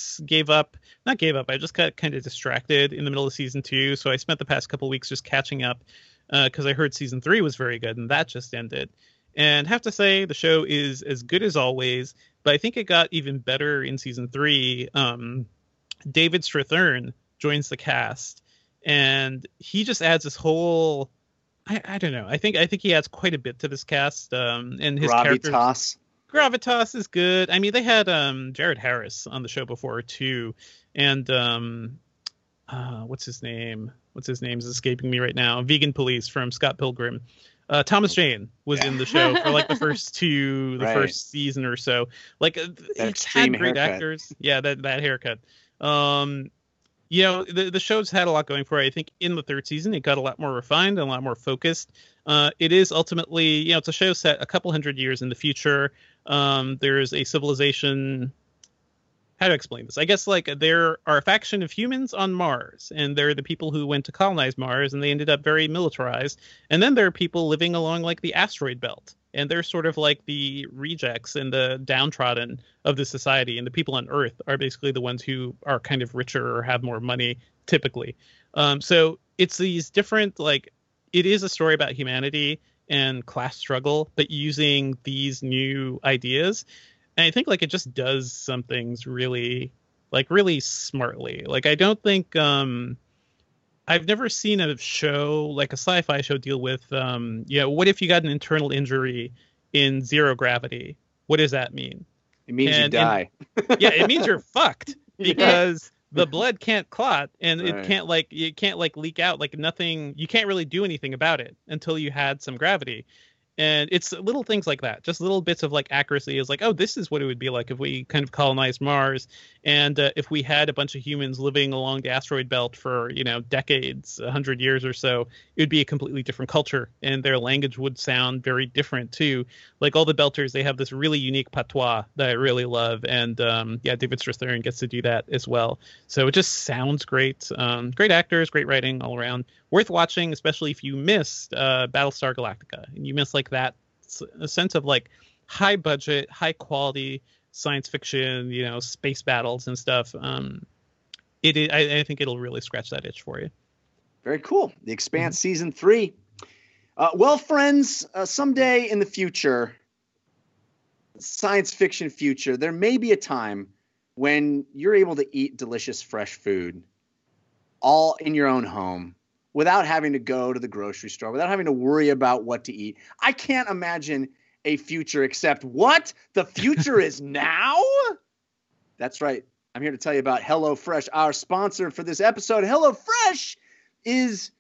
not gave up. I just got kind of distracted in the middle of season 2. So I spent the past couple weeks just catching up because I heard season 3 was very good and that just ended. And have to say the show is as good as always, but I think it got even better in season 3. David Strathairn joins the cast and he just adds this whole, I don't know. I think he adds quite a bit to this cast and his characters. Gravitas is good. I mean, they had Jared Harris on the show before too, and what's his name? What's his name is escaping me right now. Vegan Police from Scott Pilgrim. Thomas Jane was in the show for like the first season or so. Like, it's had great actors. Yeah, that haircut. You know, the show's had a lot going for it. I think in the third season, it got a lot more refined and a lot more focused. It is ultimately, you know, it's a show set a couple hundred years in the future. There's a civilization. How to explain this? I guess like there are a faction of humans on Mars, and they're the people who went to colonize Mars, and they ended up very militarized. And then there are people living along like the asteroid belt, and they're sort of like the rejects and the downtrodden of the society. And the people on Earth are basically the ones who are kind of richer or have more money, typically. So it's these different, like, it is a story about humanity and class struggle, but using these new ideas. And I think like it just does some things really, like really smartly. Like I don't think I've never seen a show like a sci-fi show deal with you know, what if you got an internal injury in zero gravity? What does that mean? It means you die. Yeah, it means you're fucked because the blood can't clot and Right. it can't leak out, like nothing. You can't really do anything about it until you had some gravity. And it's little things like that, just little bits of like accuracy is like, oh, this is what it would be like if we kind of colonized Mars. And if we had a bunch of humans living along the asteroid belt for, you know, decades, 100 years or so, it would be a completely different culture. And their language would sound very different, too. Like all the Belters, they have this really unique patois that I really love. And yeah, David Strathairn gets to do that as well. So it just sounds great. Great actors, great writing all around. Worth watching, especially if you missed Battlestar Galactica and you miss like that a sense of like high budget, high quality science fiction, you know, space battles and stuff. I think it'll really scratch that itch for you. Very cool. The Expanse season 3. Well, friends, someday in the future, science fiction future, there may be a time when you're able to eat delicious fresh food all in your own home, without having to go to the grocery store, without having to worry about what to eat. I can't imagine a future except what? The future is now? That's right. I'm here to tell you about HelloFresh, our sponsor for this episode. HelloFresh is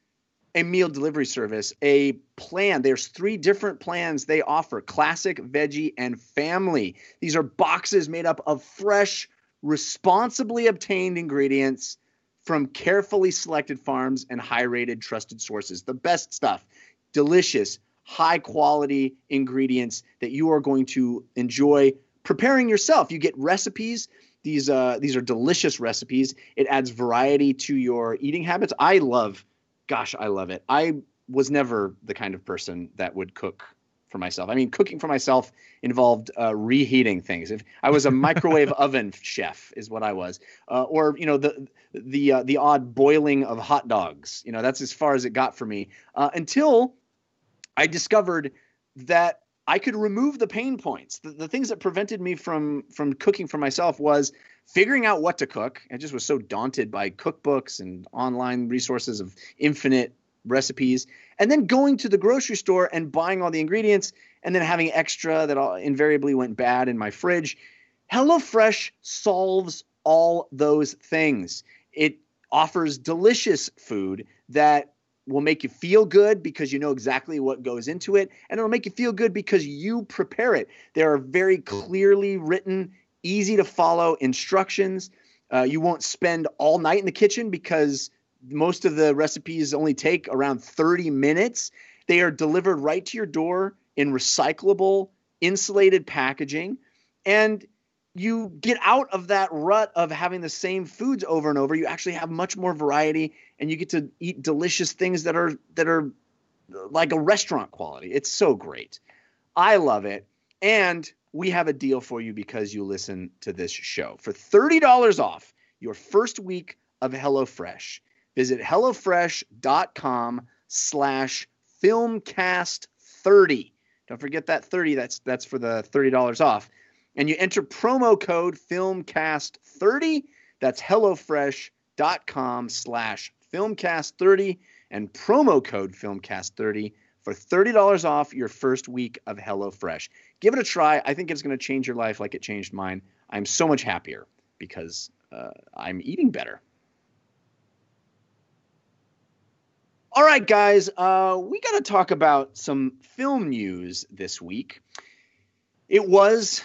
a meal delivery service, a plan. There's 3 different plans they offer: classic, veggie, and family. These are boxes made up of fresh, responsibly obtained ingredients from carefully selected farms and high-rated trusted sources. The best stuff, delicious, high-quality ingredients that you are going to enjoy preparing yourself. You get recipes. These are delicious recipes. It adds variety to your eating habits. I love it. I was never the kind of person that would cook for myself. I mean, cooking for myself involved reheating things. If I was a microwave oven chef, is what I was, or you know, the odd boiling of hot dogs. You know, that's as far as it got for me until I discovered that I could remove the pain points. The things that prevented me from cooking for myself was figuring out what to cook. I just was so daunted by cookbooks and online resources of infinite recipes, and then going to the grocery store and buying all the ingredients and then having extra that invariably went bad in my fridge. HelloFresh solves all those things. It offers delicious food that will make you feel good because you know exactly what goes into it, and it'll make you feel good because you prepare it. There are very clearly written, easy to follow instructions. You won't spend all night in the kitchen because most of the recipes only take around 30 minutes. They are delivered right to your door in recyclable, insulated packaging. And you get out of that rut of having the same foods over and over. You actually have much more variety, and you get to eat delicious things that are like a restaurant quality. It's so great. I love it. And we have a deal for you because you listen to this show. For $30 off your first week of HelloFresh, visit HelloFresh.com/filmcast30. Don't forget that 30. That's for the $30 off. And you enter promo code FilmCast30. That's HelloFresh.com/FilmCast30 and promo code FilmCast30 for $30 off your first week of HelloFresh. Give it a try. I think it's going to change your life like it changed mine. I'm so much happier because I'm eating better. All right, guys, we got to talk about some film news this week. It was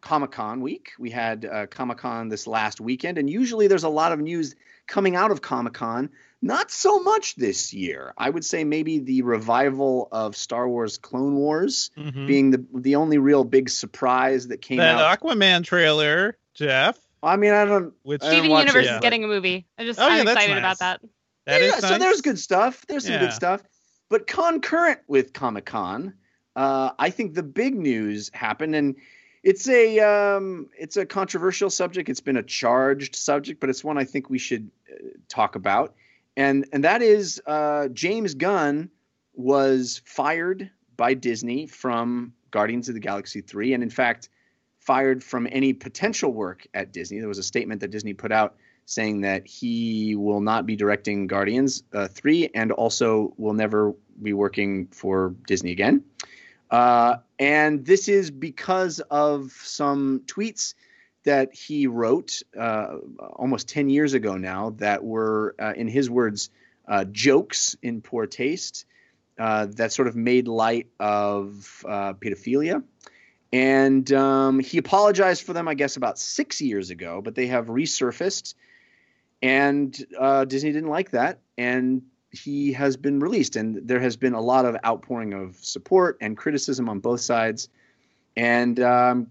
Comic-Con week. We had Comic-Con this last weekend, and usually there's a lot of news coming out of Comic-Con. Not so much this year. I would say maybe the revival of Star Wars Clone Wars being the only real big surprise that came out. That Aquaman trailer, Jeff. I mean, I don't. Steven Universe is getting a movie. I'm excited about that. So there's good stuff. There's some good stuff. But concurrent with Comic-Con, I think the big news happened, and it's a controversial subject. It's been a charged subject, but it's one I think we should talk about. And that is James Gunn was fired by Disney from Guardians of the Galaxy 3, and in fact fired from any potential work at Disney. There was a statement that Disney put out saying that he will not be directing Guardians 3 and also will never be working for Disney again. And this is because of some tweets that he wrote almost 10 years ago now that were, in his words, jokes in poor taste that sort of made light of pedophilia. And he apologized for them, I guess, about 6 years ago, but they have resurfaced. And Disney didn't like that. And he has been released. And there has been a lot of outpouring of support and criticism on both sides. And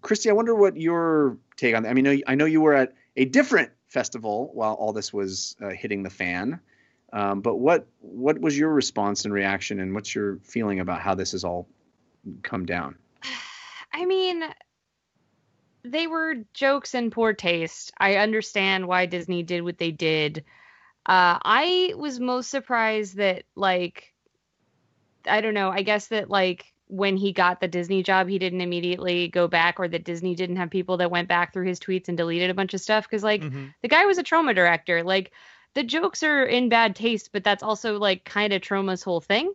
Christy, I wonder what your take on that. I mean, I know you were at a different festival while all this was hitting the fan. But what was your response and reaction, and what's your feeling about how this has all come down? I mean, they were jokes in poor taste. I understand why Disney did what they did. I was most surprised that, like, I don't know, I guess that, like, when he got the Disney job, he didn't immediately go back, or that Disney didn't have people that went back through his tweets and deleted a bunch of stuff. Because, like, the guy was a Trauma director. Like, the jokes are in bad taste, but that's also, like, kind of Trauma's whole thing.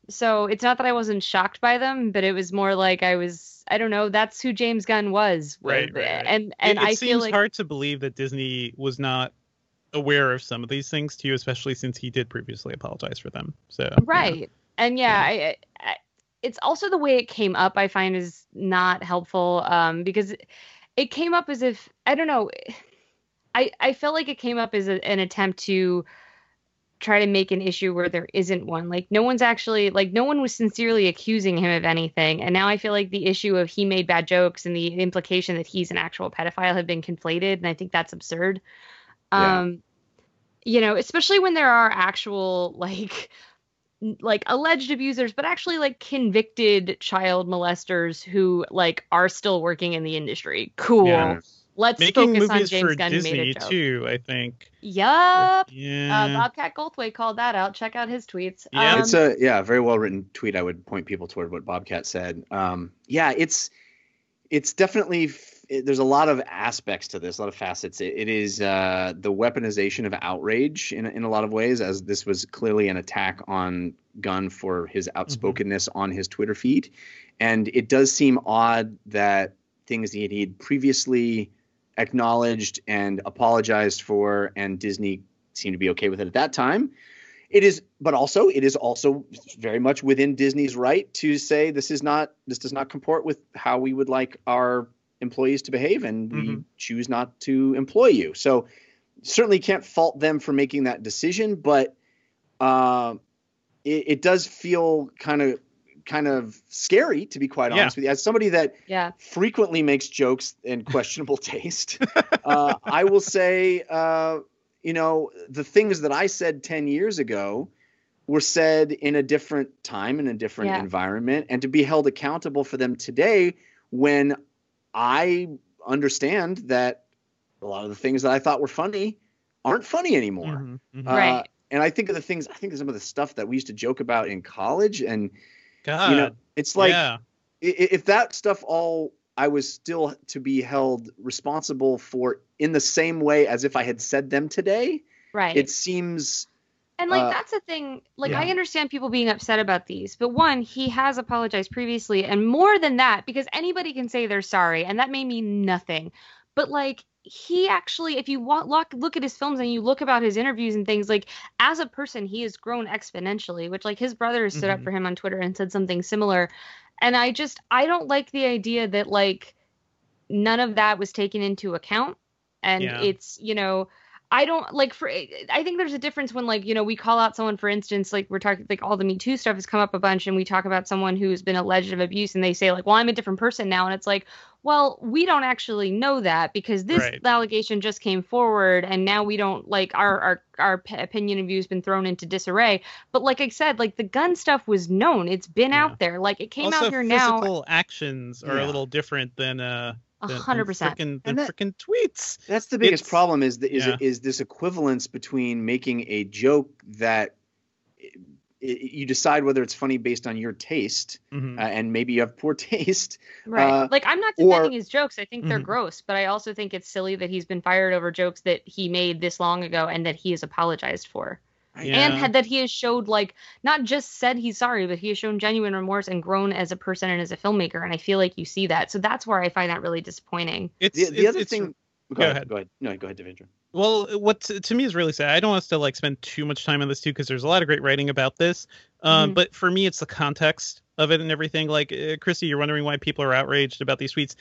So it's not that I wasn't shocked by them, but it was more like I don't know, that's who James Gunn was. Right. And it feel seems hard to believe that Disney was not aware of some of these things too, especially since he did previously apologize for them. So right. Yeah. And I it's also the way it came up, I find, is not helpful, because it came up as if, I don't know, I felt like it came up as an attempt to try to make an issue where there isn't one. Like, no one was sincerely accusing him of anything. And now I feel like the issue of he made bad jokes and the implication that he's an actual pedophile have been conflated. And I think that's absurd. Yeah. Especially when there are actual, like alleged abusers, but actually like convicted child molesters who like are still working in the industry. Cool. Yeah. Let's making focus movies on James for Gunn Disney made a joke. Too, I think. Yup. Yeah. Bobcat Goldthwait called that out. Check out his tweets. Yeah. It's a very well written tweet. I would point people toward what Bobcat said. It's definitely there's a lot of aspects to this, a lot of facets. It is the weaponization of outrage in a lot of ways, as this was clearly an attack on Gunn for his outspokenness on his Twitter feed. And it does seem odd that things he'd previously acknowledged and apologized for, and Disney seemed to be okay with it at that time. It is also very much within Disney's right to say this does not comport with how we would like our employees to behave, and we choose not to employ you. So certainly can't fault them for making that decision, but it does feel kind of scary, to be quite honest with you. As somebody that frequently makes jokes in questionable taste, I will say, the things that I said 10 years ago were said in a different time, in a different environment, and to be held accountable for them today, when I understand that a lot of the things that I thought were funny aren't funny anymore. Right. And I think of some of the stuff that we used to joke about in college, and God, it's like if that stuff all I was still to be held responsible for in the same way as if I had said them today. Right. It seems. And that's the thing. I understand people being upset about these, but one, he has apologized previously, and more than that, because anybody can say they're sorry, and that may mean nothing. But he actually, if you look at his films and you look about his interviews and things, as a person, he has grown exponentially, which his brother stood up for him on Twitter and said something similar. And I don't like the idea that none of that was taken into account. And it's, I don't like I think there's a difference when like, we call out someone, for instance, like we're talking like all the Me Too stuff has come up a bunch and we talk about someone who's been alleged of abuse and they say like, well, I'm a different person now. And it's like, well, we don't actually know that because this allegation just came forward and now we don't like our opinion and view has been thrown into disarray. But like I said, like the gun stuff was known. It's been out there. Like it came also, out here now. Physical actions are a little different than 100%. And freaking tweets. That's the biggest problem is this equivalence between making a joke that you decide whether it's funny based on your taste, and maybe you have poor taste. Right. Like I'm not defending his jokes. I think they're gross, but I also think it's silly that he's been fired over jokes that he made this long ago and that he has apologized for. And that he has showed like not just said he's sorry, but he has shown genuine remorse and grown as a person and as a filmmaker. And I feel like you see that. So that's where I find that really disappointing. The other thing. Go ahead. No, go ahead, Devendra. Well, what to me is really sad. I don't want us to like spend too much time on this too, because there's a lot of great writing about this. But for me, it's the context of it and everything. Like Chrissy, you're wondering why people are outraged about these tweets.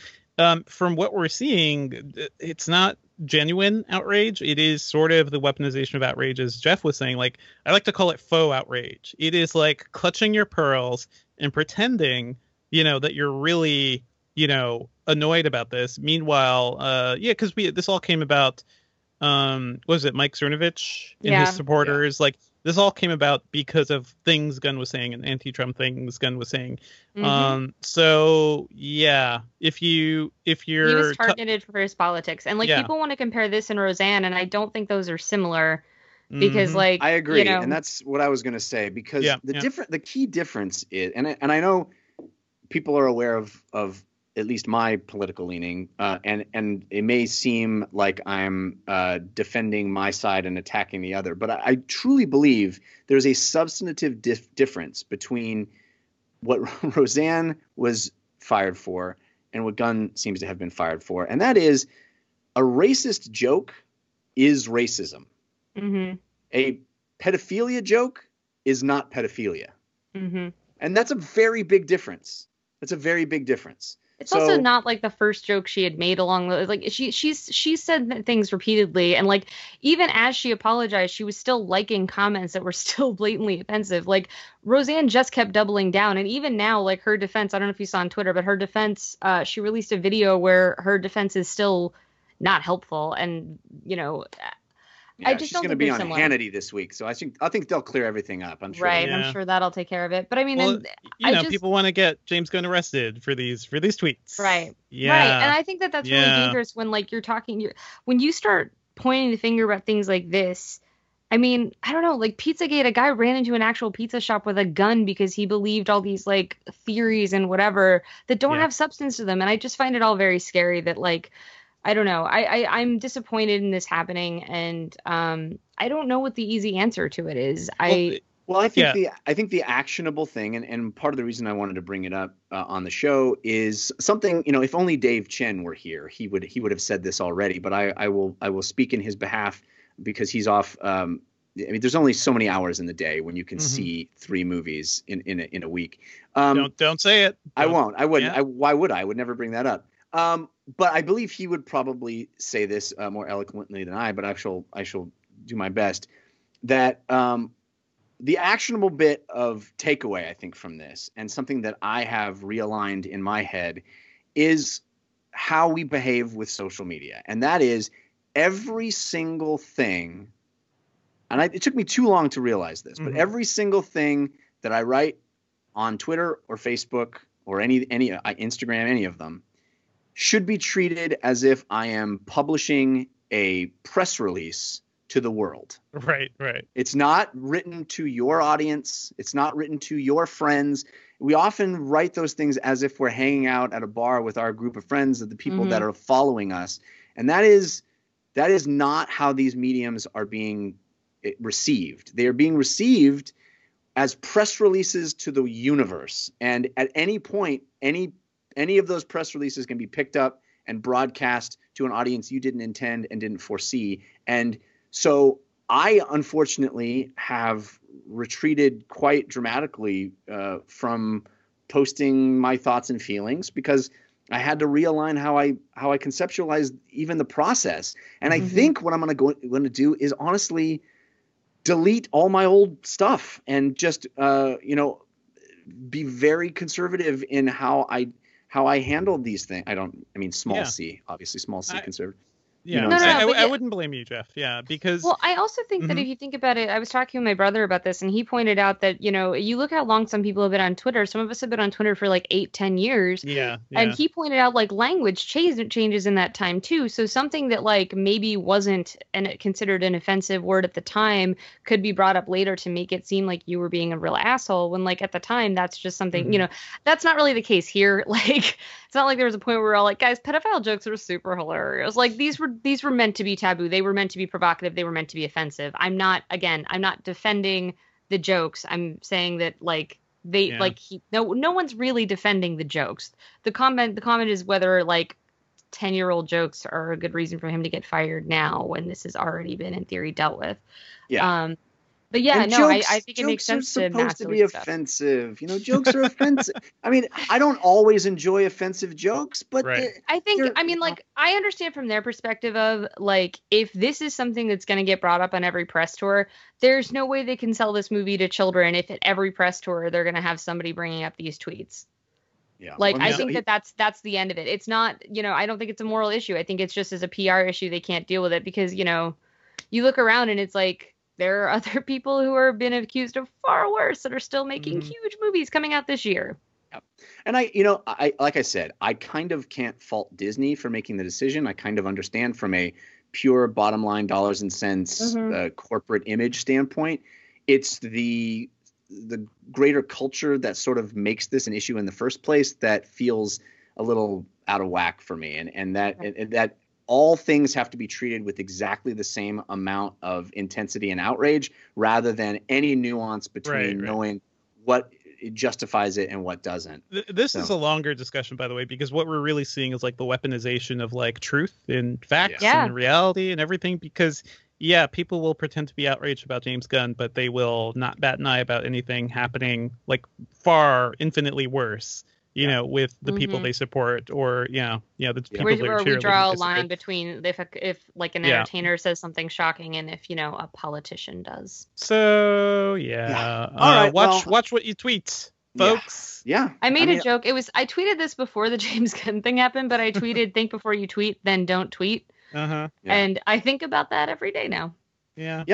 From what we're seeing, it's not genuine outrage. It is sort of the weaponization of outrage, as Jeff was saying. Like I like to call it faux outrage. It is like clutching your pearls and pretending, that you're really, annoyed about this. Meanwhile, because this all came about. What was it, Mike Cernovich and his supporters? Like this all came about because of things Gunn was saying and anti-Trump things Gunn was saying. So yeah, if you're he was targeted for his politics, and like people want to compare this and Roseanne, and I don't think those are similar because like I agree, and that's what I was going to say because the key difference is, and I know people are aware of at least my political leaning, and it may seem like I'm defending my side and attacking the other, but I truly believe there's a substantive difference between what Roseanne was fired for and what Gunn seems to have been fired for, and that is a racist joke is racism. A pedophilia joke is not pedophilia. And that's a very big difference. That's a very big difference. It's also not like the first joke she had made along the like she said things repeatedly, and like even as she apologized, she was still liking comments that were still blatantly offensive. Like Roseanne just kept doubling down, and even now, like her defense, I don't know if you saw on Twitter, but her defense, she released a video where her defense is still not helpful, and I just she's don't going to think be on similar. Hannity this week, so I think they'll clear everything up. I'm sure. Right, I'm sure that'll take care of it. But I mean, people want to get James Gunn arrested for these tweets. Right. Yeah. Right, and I think that's really dangerous when like when you start pointing the finger at things like this. I mean, I don't know, like Pizzagate, a guy ran into an actual pizza shop with a gun because he believed all these like theories and whatever that don't have substance to them, and I just find it all very scary that like. I don't know. I'm disappointed in this happening, and I don't know what the easy answer to it is. I think the actionable thing, and part of the reason I wanted to bring it up on the show is something. If only Dave Chen were here, he would have said this already. But I will speak in his behalf because he's off. I mean, there's only so many hours in the day when you can see 3 movies in a week. Don't say it. I won't. I wouldn't. Yeah. Why would I? I would never bring that up. But I believe he would probably say this more eloquently than I, but I shall do my best. That the actionable bit of takeaway, I think, from this, and something that I have realigned in my head, is how we behave with social media. And that is every single thing, and it took me too long to realize this, but every single thing that I write on Twitter or Facebook or any Instagram, any of them, should be treated as if I am publishing a press release to the world. Right. It's not written to your audience. It's not written to your friends. We often write those things as if we're hanging out at a bar with our group of friends, of the people that are following us. And that is not how these mediums are being received. They are being received as press releases to the universe. And at any point, any of those press releases can be picked up and broadcast to an audience you didn't intend and didn't foresee. And so I, unfortunately, have retreated quite dramatically from posting my thoughts and feelings because I had to realign how I conceptualize even the process. And I think what I'm going to do is honestly delete all my old stuff and just be very conservative in how I handled these things. I mean small c, obviously small c conservative. Yeah, I wouldn't blame you, Jeff. Yeah, because I also think that if you think about it, I was talking with my brother about this, and he pointed out that you look how long some people have been on Twitter. Some of us have been on Twitter for like 8-10 years. Yeah. And he pointed out like language changes in that time too. So something that like maybe wasn't considered an offensive word at the time could be brought up later to make it seem like you were being a real asshole. When like at the time that's just something that's not really the case here. Like it's not like there was a point where we're all like, guys, pedophile jokes are super hilarious. Like these were meant to be taboo. They were meant to be provocative. They were meant to be offensive. I'm not defending the jokes. I'm saying that like no one's really defending the jokes. The comment is whether like 10-year-old jokes are a good reason for him to get fired now when this has already been in theory dealt with. Yeah. But yeah, and I think it makes sense to supposed to be offensive. Jokes are offensive. I mean, I don't always enjoy offensive jokes, but I understand from their perspective of like, if this is something that's going to get brought up on every press tour, there's no way they can sell this movie to children if at every press tour they're going to have somebody bringing up these tweets. Yeah. Like, I think that's the end of it. It's not, I don't think it's a moral issue. I think it's just as a PR issue, they can't deal with it because, you look around and it's like, there are other people who are been accused of far worse that are still making huge movies coming out this year. Yep. And I like I said, I kind of can't fault Disney for making the decision. I kind of understand from a pure bottom line dollars and cents corporate image standpoint. It's the greater culture that sort of makes this an issue in the first place that feels a little out of whack for me. And that all things have to be treated with exactly the same amount of intensity and outrage rather than any nuance between knowing what justifies it and what doesn't. This is a longer discussion, by the way, because what we're really seeing is like the weaponization of like truth and facts and reality and everything. Because people will pretend to be outraged about James Gunn, but they will not bat an eye about anything happening like far infinitely worse. With the people they support, or the people where we draw a line between if like an entertainer says something shocking and if a politician does. So all right, watch what you tweet, folks. Yeah. I made a joke. I tweeted this before the James Gunn thing happened, but I tweeted think before you tweet, then don't tweet. And I think about that every day now. Yeah.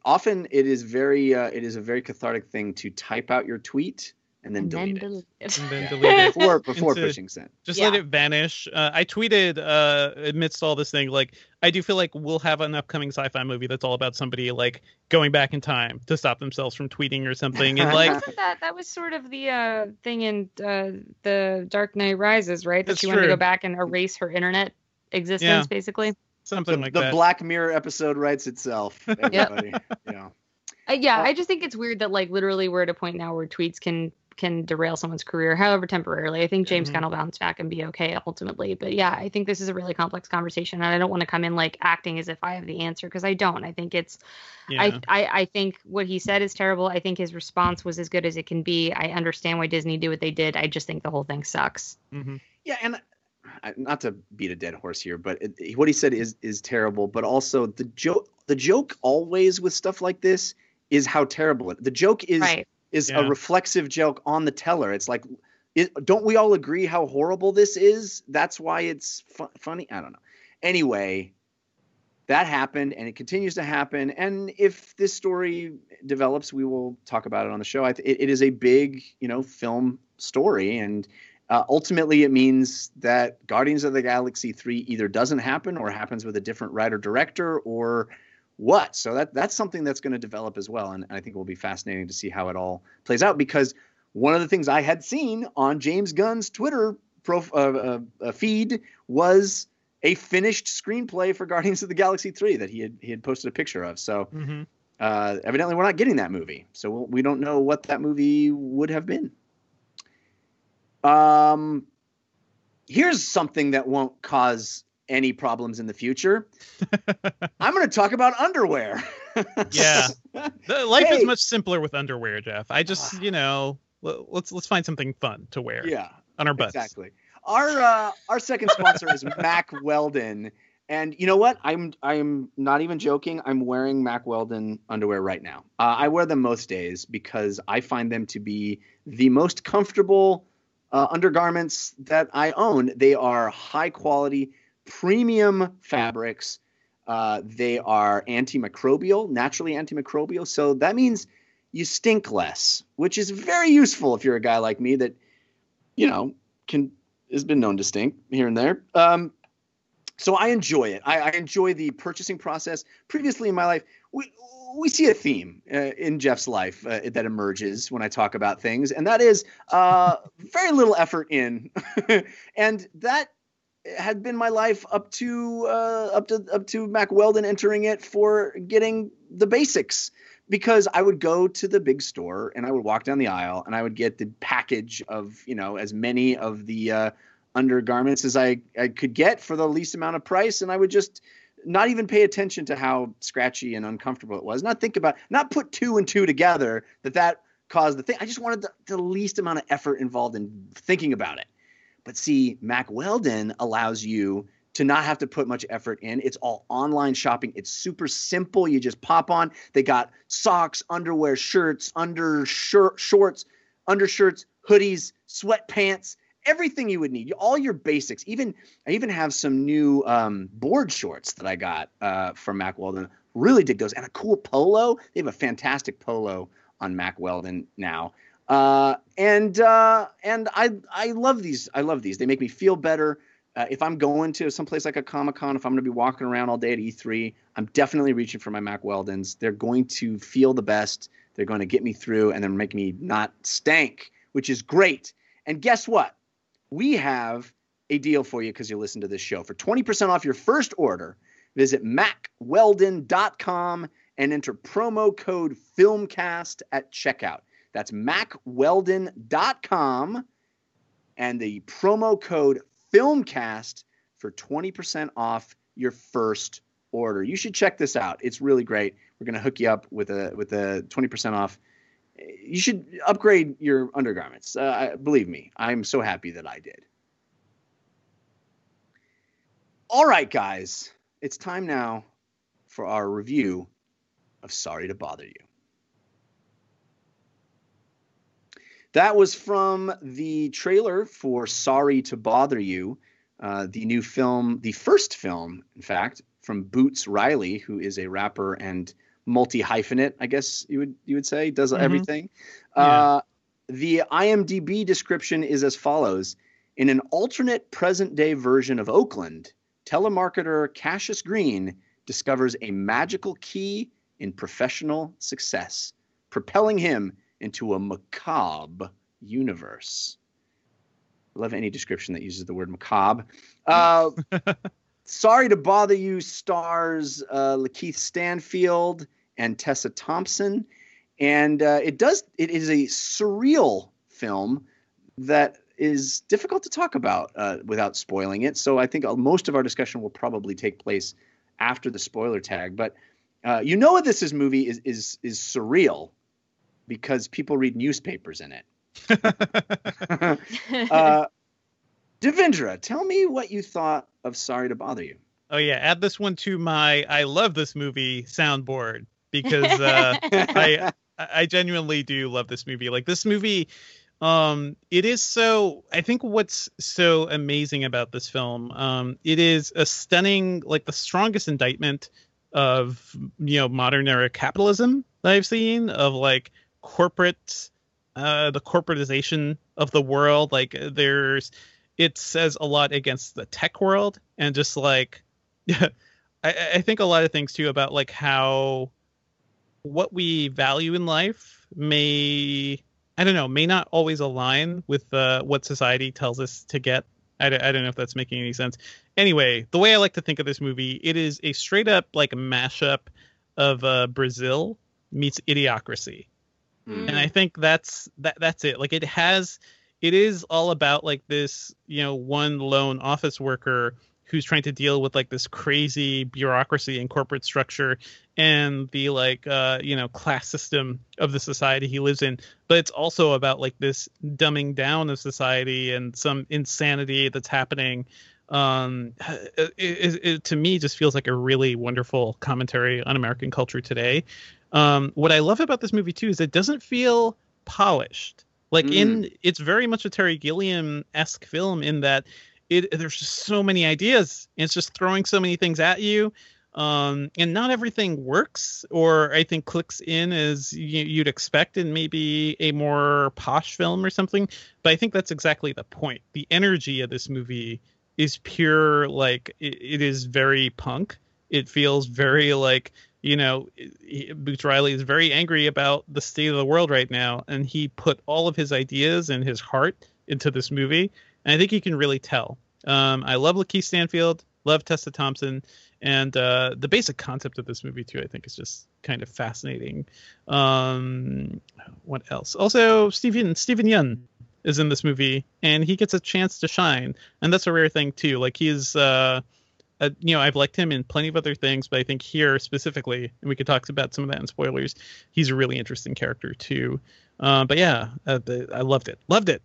Often it is a very cathartic thing to type out your tweet and then delete it. And then delete it. Before pushing send. Just let it vanish. I tweeted amidst all this thing, like, I do feel like we'll have an upcoming sci-fi movie that's all about somebody like going back in time to stop themselves from tweeting or something. And like that was sort of the thing in the Dark Knight Rises, right? That That's she wanted to true. go back and erase her internet existence, basically. Something like the that. The Black Mirror episode writes itself. Everybody. I just think it's weird that like literally we're at a point now where tweets can derail someone's career, however temporarily. I think James Gunn will bounce back and be okay ultimately. But yeah, I think this is a really complex conversation, and I don't want to come in like acting as if I have the answer, because I don't. I think it's I think what he said is terrible. I think his response was as good as it can be. I understand why Disney did what they did. I just think the whole thing sucks. Yeah, and not to beat a dead horse here, but what he said is terrible. But also the joke always with stuff like this is how terrible the joke is. Right. Is a reflexive joke on the teller. It's like, don't we all agree how horrible this is? That's why it's funny. I don't know. Anyway, that happened, and it continues to happen. And if this story develops, we will talk about it on the show. It is a big, film story, and ultimately it means that Guardians of the Galaxy 3 either doesn't happen or happens with a different writer-director or what. So that's something that's going to develop as well. And I think it will be fascinating to see how it all plays out, because one of the things I had seen on James Gunn's Twitter feed was a finished screenplay for Guardians of the Galaxy 3 that he had posted a picture of. So evidently we're not getting that movie. So we don't know what that movie would have been. Here's something that won't cause any problems in the future. I'm going to talk about underwear. Life is much simpler with underwear, Jeff. I just, let's find something fun to wear. Yeah, on our butts. Exactly. Our second sponsor is Mack Weldon. And you know what? I'm not even joking. I'm wearing Mack Weldon underwear right now. I wear them most days because I find them to be the most comfortable undergarments that I own. They are high quality, premium fabrics. They are antimicrobial, naturally antimicrobial. So that means you stink less, which is very useful if you're a guy like me that, has been known to stink here and there. So I enjoy it. I enjoy the purchasing process. Previously in my life, we see a theme in Jeff's life that emerges when I talk about things, and that is very little effort in, and that had been my life up to Mack Weldon entering it for getting the basics. Because I would go to the big store and I would walk down the aisle and I would get the package of, as many of the undergarments as I could get for the least amount of price. And I would just not even pay attention to how scratchy and uncomfortable it was. Not put two and two together that caused the thing. I just wanted the least amount of effort involved in thinking about it. But see, Mack Weldon allows you to not have to put much effort in. It's all online shopping. It's super simple. You just pop on. They got socks, underwear, shirts, shorts, undershirts, hoodies, sweatpants, everything you would need. All your basics. I even have some new board shorts that I got from Mack Weldon. Really dig those. And a cool polo. They have a fantastic polo on Mack Weldon now. And I love these. I love these. They make me feel better. If I'm going to someplace like a Comic-Con, if I'm going to be walking around all day at E3, I'm definitely reaching for my Mack Weldons. They're going to feel the best. They're going to get me through and then make me not stank, which is great. And guess what? We have a deal for you because you listen to this show. For 20% off your first order, visit MackWeldon.com and enter promo code FILMCAST at checkout. That's MackWeldon.com and the promo code FILMCAST for 20% off your first order. You should check this out. It's really great. We're going to hook you up with a 20% off. You should upgrade your undergarments. Believe me, I'm so happy that I did. All right, guys. It's time now for our review of Sorry to Bother You. That was from the trailer for Sorry to Bother You, the new film, the first film, in fact, from Boots Riley, who is a rapper and multi-hyphenate, I guess you would say, does everything. Yeah. The IMDb description is as follows. In an alternate present-day version of Oakland, telemarketer Cassius Green discovers a magical key in professional success, propelling him into a macabre universe. I love any description that uses the word macabre. Sorry to Bother You stars Lakeith Stanfield and Tessa Thompson. And it is a surreal film that is difficult to talk about without spoiling it. So I think most of our discussion will probably take place after the spoiler tag. But this movie is surreal because people read newspapers in it. Devindra, tell me what you thought of Sorry to Bother You. Oh, yeah. Add this one to my I love this movie soundboard because I genuinely do love this movie. Like this movie, it is so, I think what's so amazing about this film, it is a stunning, like the strongest indictment of, modern era capitalism that I've seen, of like the corporatization of the world. Like it says a lot against the tech world and just like, I think a lot of things too about like how what we value in life may not always align with what society tells us to get. I don't know if that's making any sense. Anyway, the way I like to think of this movie, it is a straight up like mashup of Brazil meets Idiocracy. And I think that's it. Like it is all about like this, one lone office worker who's trying to deal with like this crazy bureaucracy and corporate structure and the like class system of the society he lives in. But it's also about like this dumbing down of society and some insanity that's happening. It to me just feels like a really wonderful commentary on American culture today. What I love about this movie too is it doesn't feel polished. Like it's very much a Terry Gilliam-esque film in that there's just so many ideas. And it's just throwing so many things at you. And not everything works or I think clicks in as you'd expect in maybe a more posh film or something. But I think that's exactly the point. The energy of this movie is pure, like it is very punk. It feels very like, Boots Riley is very angry about the state of the world right now. And he put all of his ideas and his heart into this movie. And I think you can really tell. I love Lakeith Stanfield, love Tessa Thompson. And the basic concept of this movie, too, I think is just kind of fascinating. What else? Also, Steven Yeun is in this movie, and he gets a chance to shine. And that's a rare thing, too. Like, he's, I've liked him in plenty of other things, but I think here specifically, and we could talk about some of that in spoilers, he's a really interesting character, too. But yeah, I loved it. Loved it.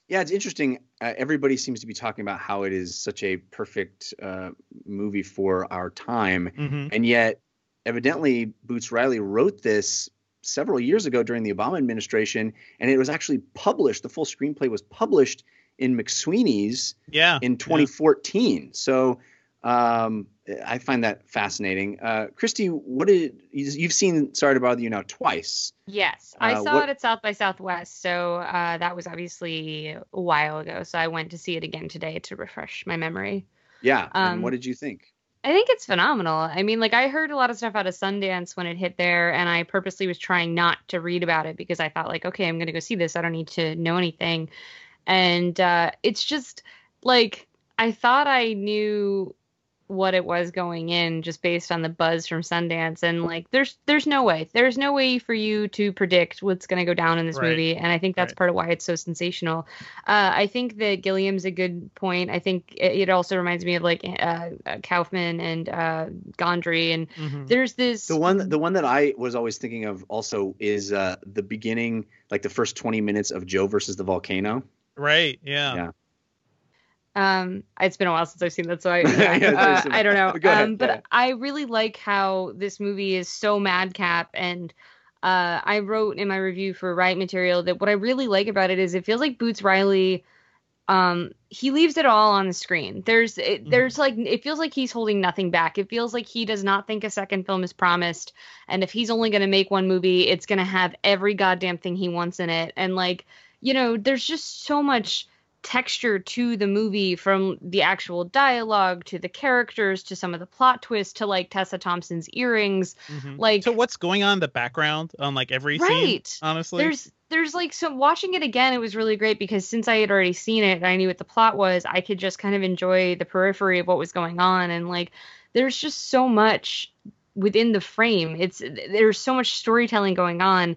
Yeah, it's interesting. Everybody seems to be talking about how it is such a perfect movie for our time. Mm-hmm. And yet, evidently, Boots Riley wrote this several years ago during the Obama administration, and it was actually published. The full screenplay was published in McSweeney's in 2014. Yeah. So I find that fascinating. Christy, you've seen Sorry to Bother You now twice. Yes, I saw it at South by Southwest, so that was obviously a while ago. So I went to see it again today to refresh my memory. Yeah, and what did you think? I think it's phenomenal. I mean, like I heard a lot of stuff out of Sundance when it hit there, and I purposely was trying not to read about it because I thought like, okay, I'm going to go see this. I don't need to know anything. And it's just like I thought I knew what it was going in just based on the buzz from Sundance, and like there's no way for you to predict what's going to go down in this movie, and I think that's part of why it's so sensational. I think that Gilliam's a good point. I think it also reminds me of like Kaufman and Gondry, and there's this the one that I was always thinking of also is the beginning, like the first 20 minutes of Joe versus the volcano. Right. Yeah. It's been a while since I've seen that, so I don't know. But I really like how this movie is so madcap, and I wrote in my review for Riot Material that what I really like about it is it feels like Boots Riley, he leaves it all on the screen. There's like, it feels like he's holding nothing back. It feels like he does not think a second film is promised, and if he's only going to make one movie, it's going to have every goddamn thing he wants in it. And like, there's just so much texture to the movie, from the actual dialogue to the characters to some of the plot twists to like Tessa Thompson's earrings. Like, so what's going on in the background on like every scene, honestly? There's like, so watching it again, it was really great because since I had already seen it and I knew what the plot was, I could just kind of enjoy the periphery of what was going on. And like, there's just so much within the frame. There's so much storytelling going on.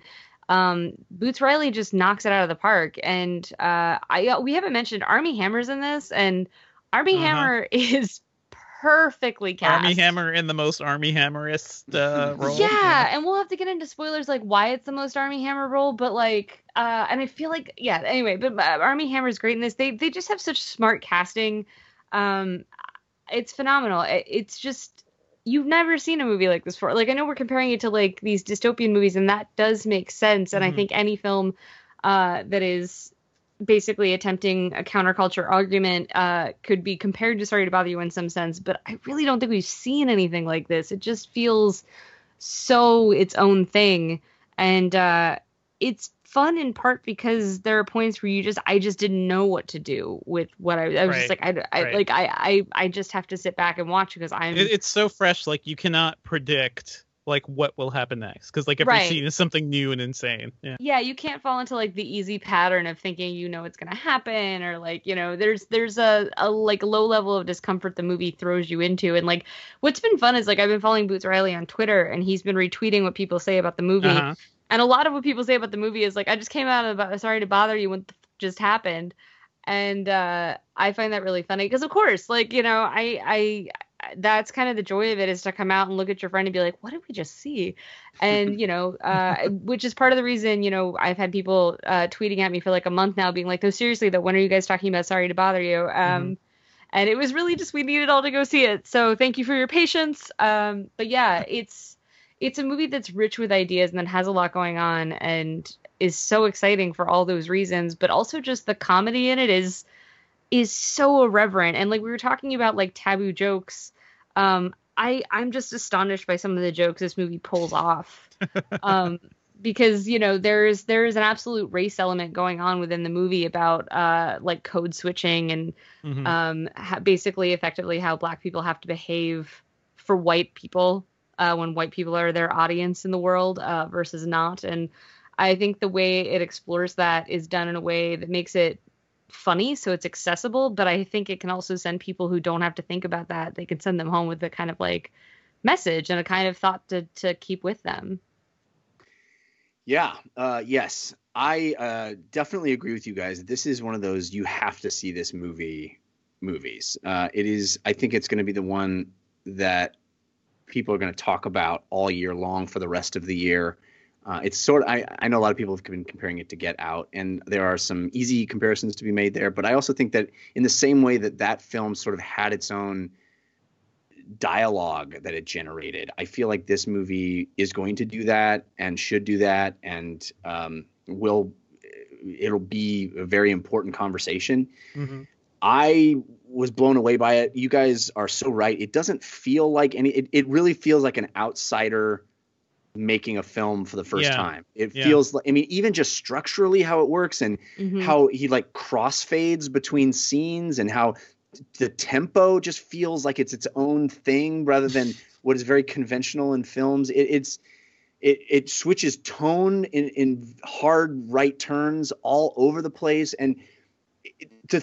Boots Riley just knocks it out of the park, and we haven't mentioned Armie Hammer's in this, and Armie Hammer is perfectly cast. Armie Hammer in the most Armie Hammerist role. Yeah, and we'll have to get into spoilers like why it's the most Armie Hammer role, but like, and I feel like anyway, but Armie Hammer's great in this. They just have such smart casting. It's phenomenal. It's just, you've never seen a movie like this before. Like, I know we're comparing it to like these dystopian movies, and that does make sense. And I think any film that is basically attempting a counterculture argument could be compared to Sorry to Bother You in some sense. But I really don't think we've seen anything like this. It just feels so its own thing. And it's fun in part because there are points where I just didn't know what to do with what I was just like, I just have to sit back and watch because it's so fresh. Like, you cannot predict like what will happen next, because like every scene is something new and insane. Yeah, you can't fall into like the easy pattern of thinking it's gonna happen, or like there's a like low level of discomfort the movie throws you into. And like, what's been fun is like, I've been following Boots Riley on Twitter, and he's been retweeting what people say about the movie. And a lot of what people say about the movie is like, I just came out of Sorry to Bother You, what just happened. And I find that really funny because, of course, like, you know, I that's kind of the joy of it, is to come out and look at your friend and be like, what did we just see? And, you know, which is part of the reason, you know, I've had people tweeting at me for like a month now being like, no, seriously, though, when are you guys talking about Sorry to Bother You? And it was really just, we needed all to go see it. So thank you for your patience. But yeah, it's a movie that's rich with ideas and that has a lot going on and is so exciting for all those reasons. But also just the comedy in it is so irreverent. And like we were talking about like taboo jokes. I'm just astonished by some of the jokes this movie pulls off. Because, you know, there's an absolute race element going on within the movie about like code switching and basically effectively how Black people have to behave for white people when white people are their audience in the world versus not. And I think the way it explores that is done in a way that makes it funny, so it's accessible, but I think it can also send people who don't have to think about that. They can send them home with a kind of like message and a kind of thought to keep with them. Yeah. Yes. I definitely agree with you guys. This is one of those you have to see this movies. It is. I think it's going to be the one that people are going to talk about all year long for the rest of the year. It's sort of, I know a lot of people have been comparing it to Get Out, and there are some easy comparisons to be made there. But I also think that in the same way that film sort of had its own dialogue that it generated, I feel like this movie is going to do that and should do that, and it'll be a very important conversation. I was blown away by it. You guys are so right. It doesn't feel like it really feels like an outsider making a film for the first time. It feels like, I mean, even just structurally how it works and how he like crossfades between scenes and how the tempo just feels like it's its own thing rather than what is very conventional in films. It switches tone in hard right turns all over the place. And to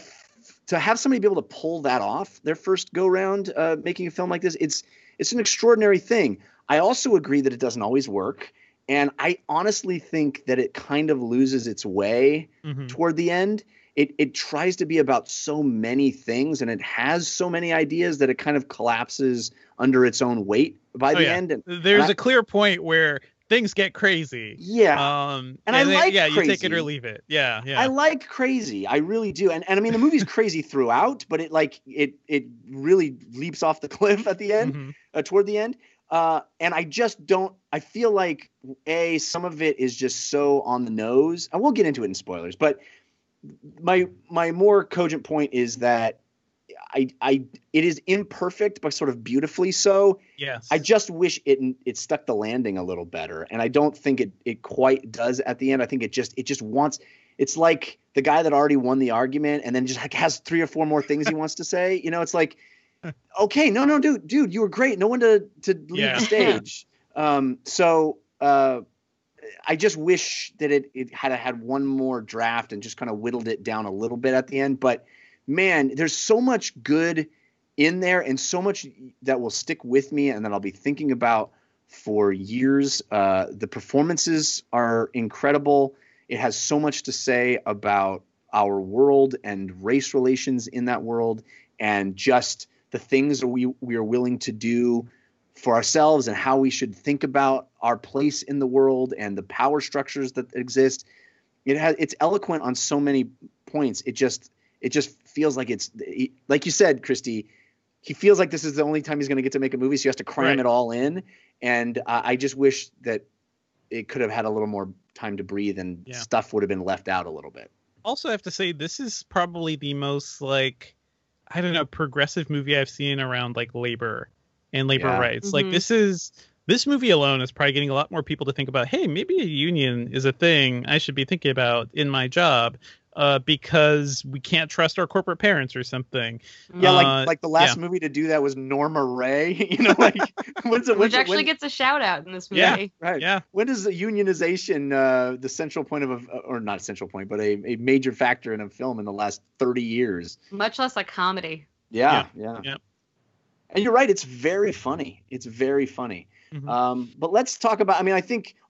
have somebody be able to pull that off their first go round making a film like this, it's an extraordinary thing. I also agree that it doesn't always work. And I honestly think that it kind of loses its way toward the end. It tries to be about so many things, and it has so many ideas that it kind of collapses under its own weight by the end. And there's a clear point where things get crazy. Yeah. And I like crazy. You take it or leave it. Yeah. I like crazy. I really do. And I mean, the movie's crazy throughout, but it really leaps off the cliff at the end, toward the end. And I feel like some of it is just so on the nose. I won't get into it in spoilers, but my more cogent point is that it is imperfect, but sort of beautifully so. Yes. I just wish it stuck the landing a little better. And I don't think it quite does at the end. I think it just wants, it's like the guy that already won the argument and then just like has 3 or 4 more things he wants to say. You know, it's like, okay, no, dude, you were great. No one to leave the stage. I just wish that it had one more draft and just kind of whittled it down a little bit at the end. But man, there's so much good in there and so much that will stick with me and that I'll be thinking about for years. The performances are incredible. It has so much to say about our world and race relations in that world, and just the things that we are willing to do for ourselves and how we should think about our place in the world and the power structures that exist. It's eloquent on so many points. It just feels like it's like you said, Christy, he feels like this is the only time he's going to get to make a movie. So he has to cram it all in. And I just wish that it could have had a little more time to breathe and stuff would have been left out a little bit. Also, I have to say, this is probably the most progressive movie I've seen around like labor and labor rights. Like this movie alone is probably getting a lot more people to think about, hey, maybe a union is a thing I should be thinking about in my job, because we can't trust our corporate parents or something. Yeah, like the last movie to do that was Norma Ray. You know, like which actually gets a shout out in this movie. Yeah, right. Yeah. When does the unionization, the central point or not central point, but a major factor in a film in the last 30 years? Much less a comedy. Yeah. And you're right. It's very funny. But let's talk about,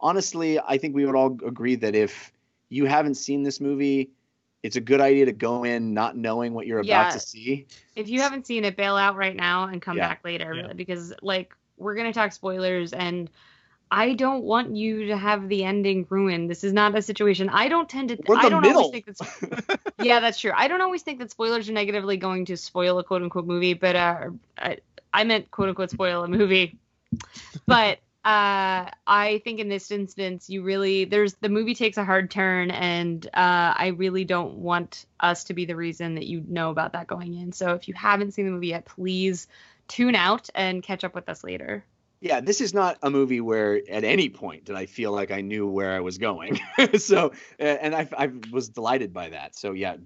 honestly, I think we would all agree that if you haven't seen this movie, it's a good idea to go in not knowing what you're about to see. If you haven't seen it, bail out right now and come back later, because like we're gonna talk spoilers, and I don't want you to have the ending ruined. This is not a situation. I don't tend to. We're I the don't middle. always think that's. Yeah, that's true. I don't always think that spoilers are negatively going to spoil a quote unquote movie, but I meant quote unquote spoil a movie. But I think in this instance, the movie takes a hard turn, and I really don't want us to be the reason that you know about that going in. So if you haven't seen the movie yet, please tune out and catch up with us later. Yeah, this is not a movie where at any point did I feel like I knew where I was going. So, and I was delighted by that. So yeah,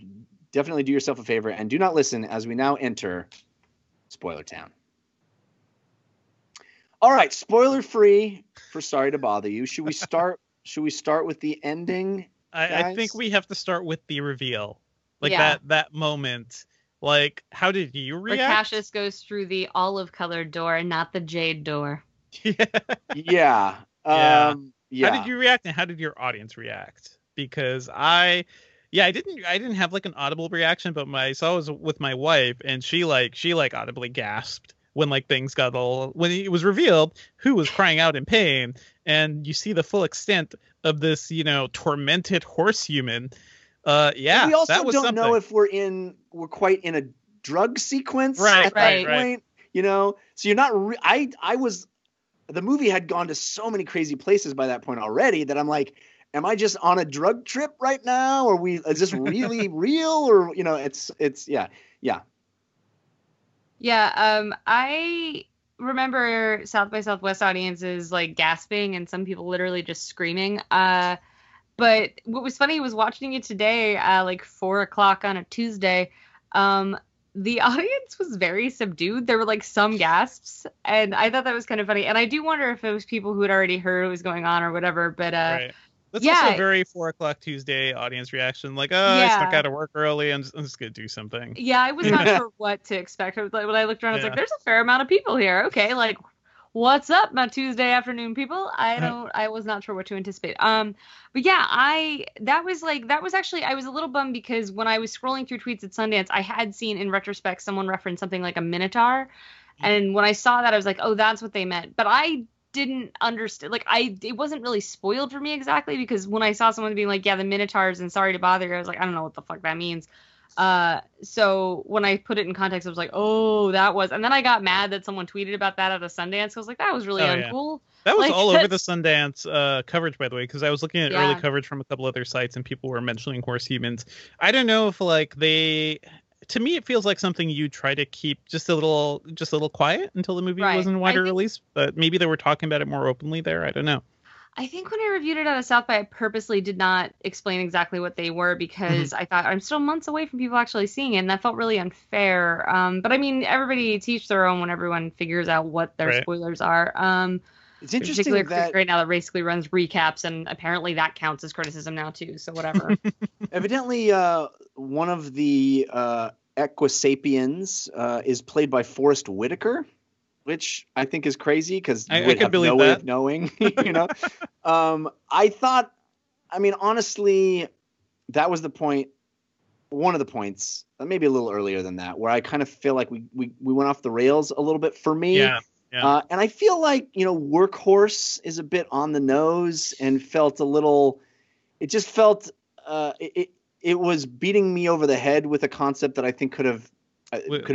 definitely do yourself a favor and do not listen as we now enter Spoiler Town. All right, spoiler free for Sorry to Bother You. Should we start with the ending? I think we have to start with the reveal. Like that moment. Like, how did you react? Where Cassius goes through the olive-colored door and not the jade door. Yeah. How did you react, and how did your audience react? Because I didn't have like an audible reaction, but I saw it was with my wife, and she audibly gasped when like things got when it was revealed who was crying out in pain, and you see the full extent of this, tormented horse human. We also don't know if we're quite in a drug sequence at that point, So you're not. The movie had gone to so many crazy places by that point already that I'm like, am I just on a drug trip right now? Is this really real? Or yeah. I remember South by Southwest audiences like gasping and some people literally just screaming. But what was funny was watching it today, like 4:00 on a Tuesday. The audience was very subdued. There were like some gasps, and I thought that was kind of funny. And I do wonder if it was people who had already heard what was going on or whatever. But that's also a very 4:00 Tuesday audience reaction. Like, I snuck out of work early. I'm just gonna do something. Yeah, I was not sure what to expect. When I looked around, I was like, "There's a fair amount of people here." Okay, like, what's up, my Tuesday afternoon people? I was not sure what to anticipate. But yeah, that was actually, I was a little bummed because when I was scrolling through tweets at Sundance, I had seen in retrospect someone reference something like a Minotaur. And when I saw that, I was like, oh, that's what they meant. But I didn't understand, it wasn't really spoiled for me exactly, because when I saw someone being like, yeah, the Minotaurs and Sorry to Bother You, I was like, I don't know what the fuck that means. So when I put it in context, I was like, oh, that was, and then I got mad that someone tweeted about that at a Sundance. I was like, that was really uncool. That was all over the Sundance coverage, by the way, because I was looking at early coverage from a couple other sites and people were mentioning horse humans. I don't know if to me, it feels like something you try to keep just a little quiet until the movie was in wider release, but maybe they were talking about it more openly there. I don't know. I think when I reviewed it at a South by, I purposely did not explain exactly what they were because I thought I'm still months away from people actually seeing it, and that felt really unfair. But I mean, everybody teach their own when everyone figures out what their spoilers are. It's interesting that right now that basically runs recaps, and apparently that counts as criticism now too. So whatever. Evidently, one of the Equisapiens is played by Forrest Whitaker, which I think is crazy because you would have no way of knowing, I thought, honestly, that was the point, one of the points, maybe a little earlier than that, where I kind of feel like we went off the rails a little bit for me. Yeah. And I feel like, Workhorse is a bit on the nose and felt a little, it just felt, it was beating me over the head with a concept that I think could have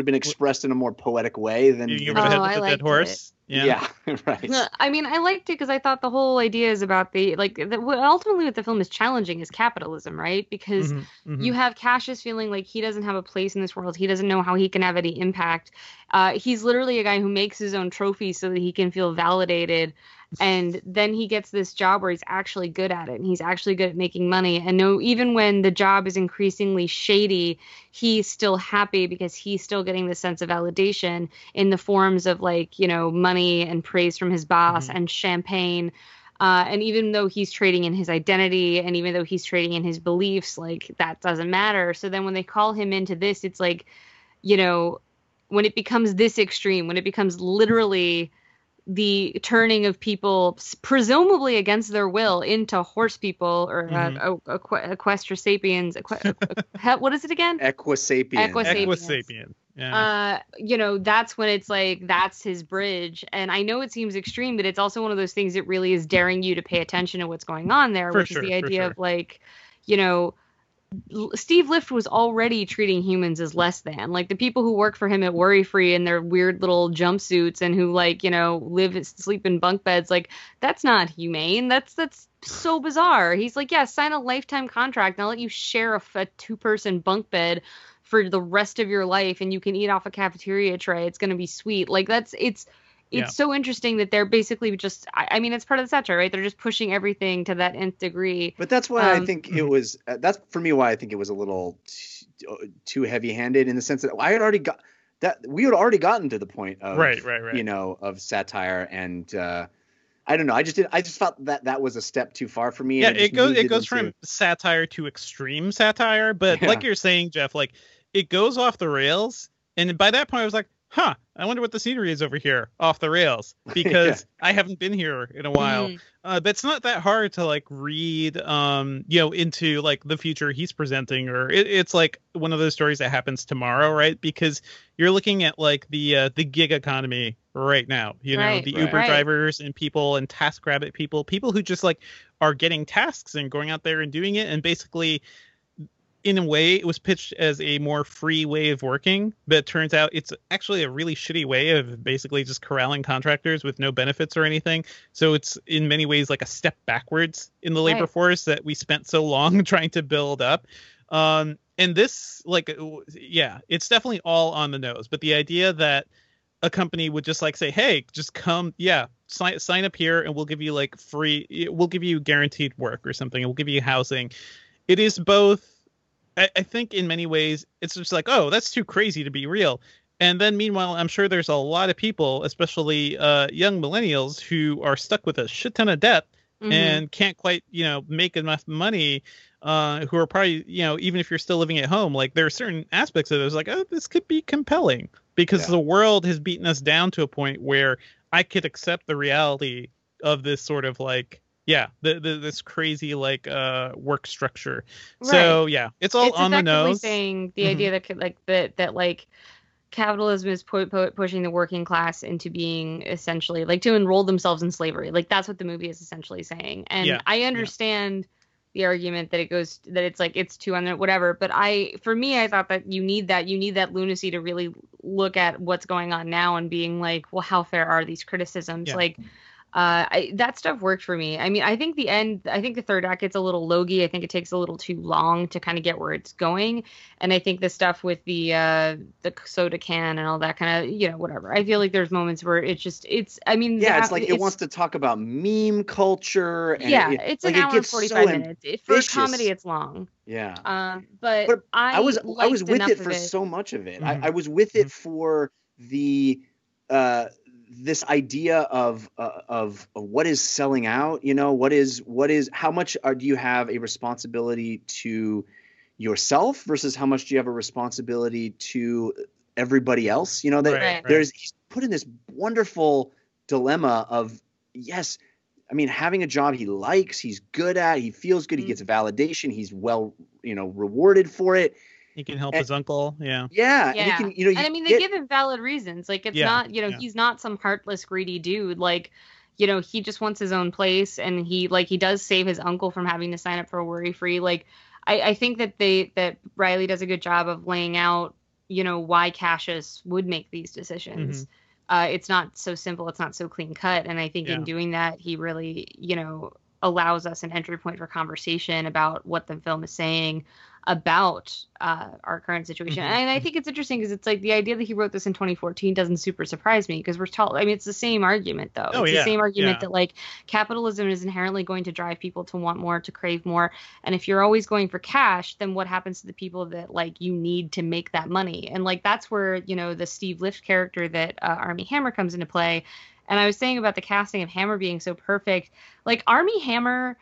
been expressed in a more poetic way than you over the head with the dead horse. Yeah, right. I mean, I liked it because I thought the whole idea is about ultimately what the film is challenging is capitalism, right? Because you have Cassius feeling like he doesn't have a place in this world. He doesn't know how he can have any impact. He's literally a guy who makes his own trophy so that he can feel validated. And then he gets this job where he's actually good at it and he's actually good at making money. And even when the job is increasingly shady, he's still happy because he's still getting the sense of validation in the forms of money and praise from his boss and champagne. And even though he's trading in his identity and even though he's trading in his beliefs, that doesn't matter. So then when they call him into this, it's when it becomes this extreme, when it becomes literally the turning of people presumably against their will into horse people or equestrasapiens. What is it again? Equisapiens. Equisapien. Yeah. That's when it's like that's his bridge. And I know it seems extreme, but it's also one of those things that really is daring you to pay attention to what's going on there, which is the idea of like, Steve Lift was already treating humans as less than. Like the people who work for him at Worry Free in their weird little jumpsuits and who sleep in bunk beds, like that's not humane. That's so bizarre. He's like, yeah, sign a lifetime contract and I'll let you share a 2-person bunk bed for the rest of your life and you can eat off a cafeteria tray. It's going to be sweet. Like it's so interesting that they're basically just, I mean, it's part of the satire, right? They're just pushing everything to that nth degree. But that's why I think it was, that's for me why I think it was a little too heavy handed in the sense that we had already gotten to the point of, of satire. And I don't know. I just felt that was a step too far for me. Yeah, it goes from satire to extreme satire. But like you're saying, Jeff, like it goes off the rails. And by that point I was like, I wonder what the scenery is over here off the rails because I haven't been here in a while. But it's not that hard to like read, into like the future he's presenting, or it's like one of those stories that happens tomorrow, right? Because you're looking at like the gig economy right now, the Uber drivers and people and TaskRabbit people who just like are getting tasks and going out there and doing it. And basically, in a way, it was pitched as a more free way of working, but it turns out it's actually a really shitty way of basically just corralling contractors with no benefits or anything. So it's in many ways like a step backwards in the labor force that we spent so long trying to build up. And this, it's definitely all on the nose. But the idea that a company would just like say, hey, just come, sign up here and we'll give you like we'll give you guaranteed work or something. We'll give you housing. It is both. I think in many ways it's just like, oh, that's too crazy to be real. And then meanwhile, I'm sure there's a lot of people, especially young millennials, who are stuck with a shit ton of debt and can't quite, make enough money, who are probably, even if you're still living at home, like there are certain aspects of it. It's like, oh, this could be compelling because the world has beaten us down to a point where I could accept the reality of this sort of like, this crazy like work structure. Right. So it's all on the nose. Saying the idea that like capitalism is pushing the working class into being essentially like to enroll themselves in slavery. Like that's what the movie is essentially saying. And I understand the argument that it's like it's too on whatever. But for me, I thought that you need that lunacy to really look at what's going on now and being like, well, how fair are these criticisms? Yeah. Like. That stuff worked for me. I mean, I think the third act gets a little logy. I think it takes a little too long to kind of get where it's going. And I think the stuff with the soda can and all that kind of, whatever. I feel like there's moments where it's like it wants to talk about meme culture. And it's an hour and 45 minutes. For a comedy, it's long. Yeah. But I was with it for so much of it. I was with it for the this idea of what is selling out, what is how much do you have a responsibility to yourself versus how much do you have a responsibility to everybody else? He's put in this wonderful dilemma of having a job he likes, he's good at, he feels good, he gets validation, he's well, rewarded for it. He can help his uncle. Yeah. And he can, and I mean, they give him valid reasons. Like, it's not, he's not some heartless, greedy dude. Like, he just wants his own place. And he does save his uncle from having to sign up for Worry Free. Like, I think that Riley does a good job of laying out, why Cassius would make these decisions. It's not so simple. It's not so clean cut. And I think in doing that, he really, allows us an entry point for conversation about what the film is saying about our current situation. And I think it's interesting because it's like the idea that he wrote this in 2014 doesn't super surprise me because we're told, I mean, it's the same argument though. It's the same argument that like capitalism is inherently going to drive people to want more, to crave more. And if you're always going for cash, then what happens to the people that like you need to make that money? And like, that's where, the Steve Lift character that Armie Hammer comes into play. And I was saying about the casting of Hammer being so perfect, like Armie Hammer,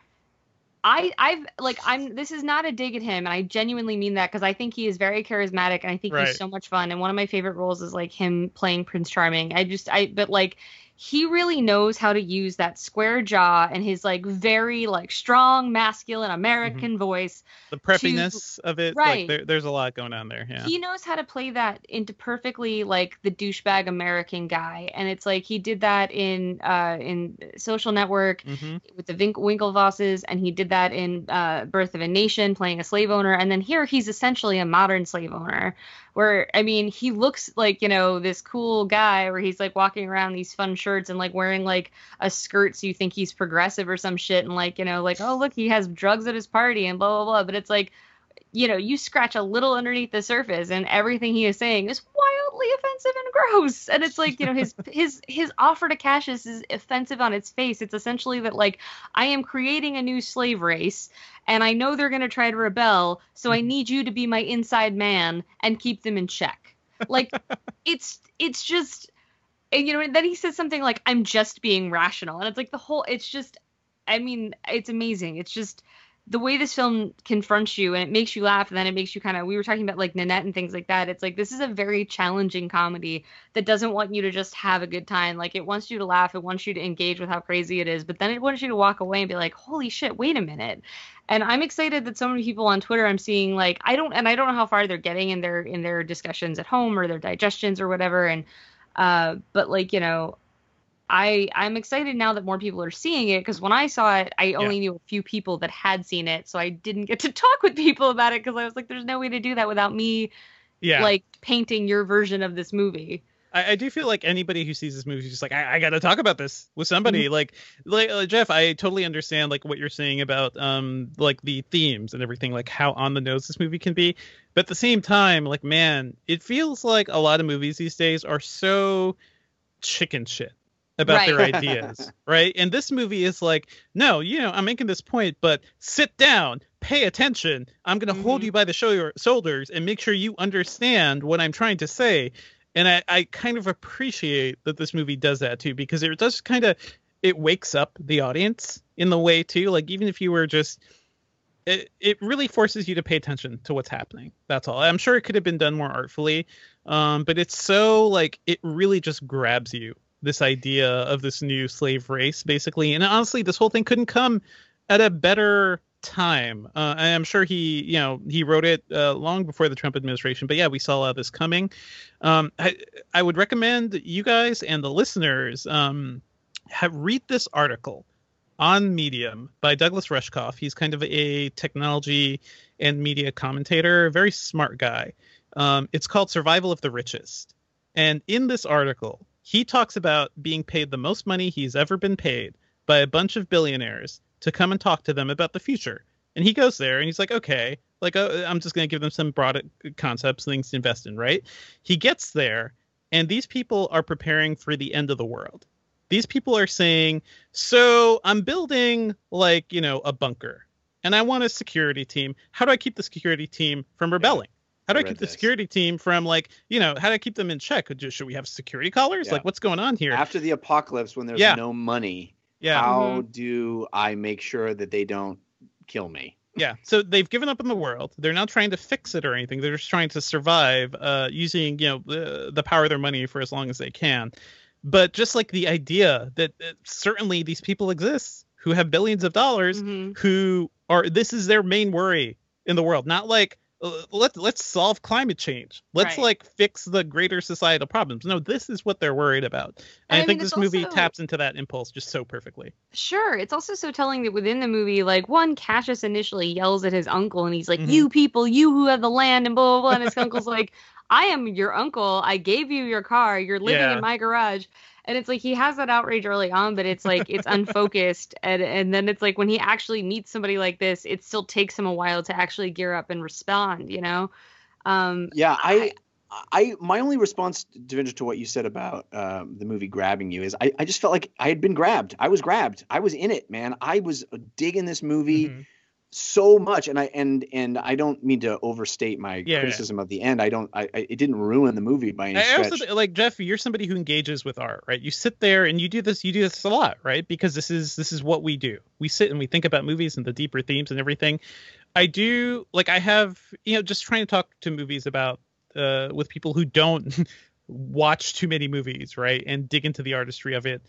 this is not a dig at him, and I genuinely mean that because I think he is very charismatic and I think he's so much fun. And one of my favorite roles is like him playing Prince Charming. But like he really knows how to use that square jaw and his like very like strong masculine American voice. The preppiness of it, right? Like there's a lot going on there. Yeah, he knows how to play that into perfectly like the douchebag American guy, and it's like he did that in Social Network with the Winklevosses, and he did that in Birth of a Nation, playing a slave owner, and then here he's essentially a modern slave owner. Where, I mean, he looks like, you know, this cool guy where he's like walking around these fun shirts and like wearing like a skirt so you think he's progressive or some shit, and like, you know, like, oh look, he has drugs at his party and blah blah blah. But it's like, you know, you scratch a little underneath the surface and everything he is saying is wildly offensive and gross. And it's like, you know, his offer to Cassius is offensive on its face. It's essentially that, like, I am creating a new slave race and I know they're going to try to rebel, so I need you to be my inside man and keep them in check. Like, it's just, and, you know, and then he says something like, I'm just being rational. And it's like it's just, I mean, it's amazing. It's just, the way this film confronts you, and it makes you laugh, and then it makes you kind of, we were talking about like Nanette and things like that. It's like, this is a very challenging comedy that doesn't want you to just have a good time. Like, it wants you to laugh. It wants you to engage with how crazy it is, but then it wants you to walk away and be like, holy shit, wait a minute. And I'm excited that so many people on Twitter I'm seeing, like, I don't know how far they're getting in their discussions at home or their digestions or whatever. And, but like, you know, I'm excited now that more people are seeing it, because when I saw it, I only knew a few people that had seen it, so I didn't get to talk with people about it, because I was like, there's no way to do that without me, like, painting your version of this movie. I do feel like anybody who sees this movie is just like, I got to talk about this with somebody. Like Jeff, I totally understand like what you're saying about like the themes and everything, like how on the nose this movie can be. But at the same time, like, man, it feels like a lot of movies these days are so chicken shit about their ideas, right? And this movie is like, no, you know, I'm making this point, but sit down, pay attention. I'm going to hold you by the shoulders and make sure you understand what I'm trying to say. And I kind of appreciate that this movie does that too, because it does kind of, it wakes up the audience in the way too. Like, even if you were just, it really forces you to pay attention to what's happening. That's all. I'm sure it could have been done more artfully, but it's so like, it really just grabs you, this idea of this new slave race, basically. And honestly, this whole thing couldn't come at a better time. I'm sure he wrote it long before the Trump administration, but yeah, we saw a lot of this coming. I would recommend you guys and the listeners read this article on Medium by Douglas Rushkoff. He's kind of a technology and media commentator, a very smart guy. It's called Survival of the Richest. And in this article, he talks about being paid the most money he's ever been paid by a bunch of billionaires to come and talk to them about the future. And he goes there and he's like, okay, like, I'm just going to give them some broad concepts, things to invest in, right? He gets there and these people are preparing for the end of the world. These people are saying, so I'm building like, you know, a bunker and I want a security team. How do I keep the security team from rebelling? How do I keep the security team from, like, you know, how do I keep them in check? Should we have security collars? Yeah. Like, what's going on here? After the apocalypse, when there's no money, how do I make sure that they don't kill me? Yeah. So they've given up on the world. They're not trying to fix it or anything. They're just trying to survive using, you know, the power of their money for as long as they can. But just like the idea that certainly these people exist who have billions of dollars, who are, this is their main worry in the world. Not like, let's solve climate change. Let's like fix the greater societal problems. No, this is what they're worried about. And I think this movie taps into that impulse just so perfectly. Sure. It's also so telling that within the movie, like, Cassius initially yells at his uncle and he's like, you people, you who have the land and blah, blah, blah. And his uncle's like, I am your uncle. I gave you your car. You're living in my garage. And it's like, he has that outrage early on, but it's like, it's unfocused. And then it's like, when he actually meets somebody like this, it still takes him a while to actually gear up and respond, you know? My only response, Devinder, to what you said about the movie grabbing you is I just felt like I had been grabbed. I was grabbed. I was in it, man. I was digging this movie so much, and I don't mean to overstate my criticism of the end. It didn't ruin the movie by any stretch. Also, like, Jeff, you're somebody who engages with art, right? You sit there and you do this a lot, right? Because this is what we do. We sit and we think about movies and the deeper themes and everything. I do, like, I have, you know, just trying to talk to movies about with people who don't watch too many movies, right, and dig into the artistry of it.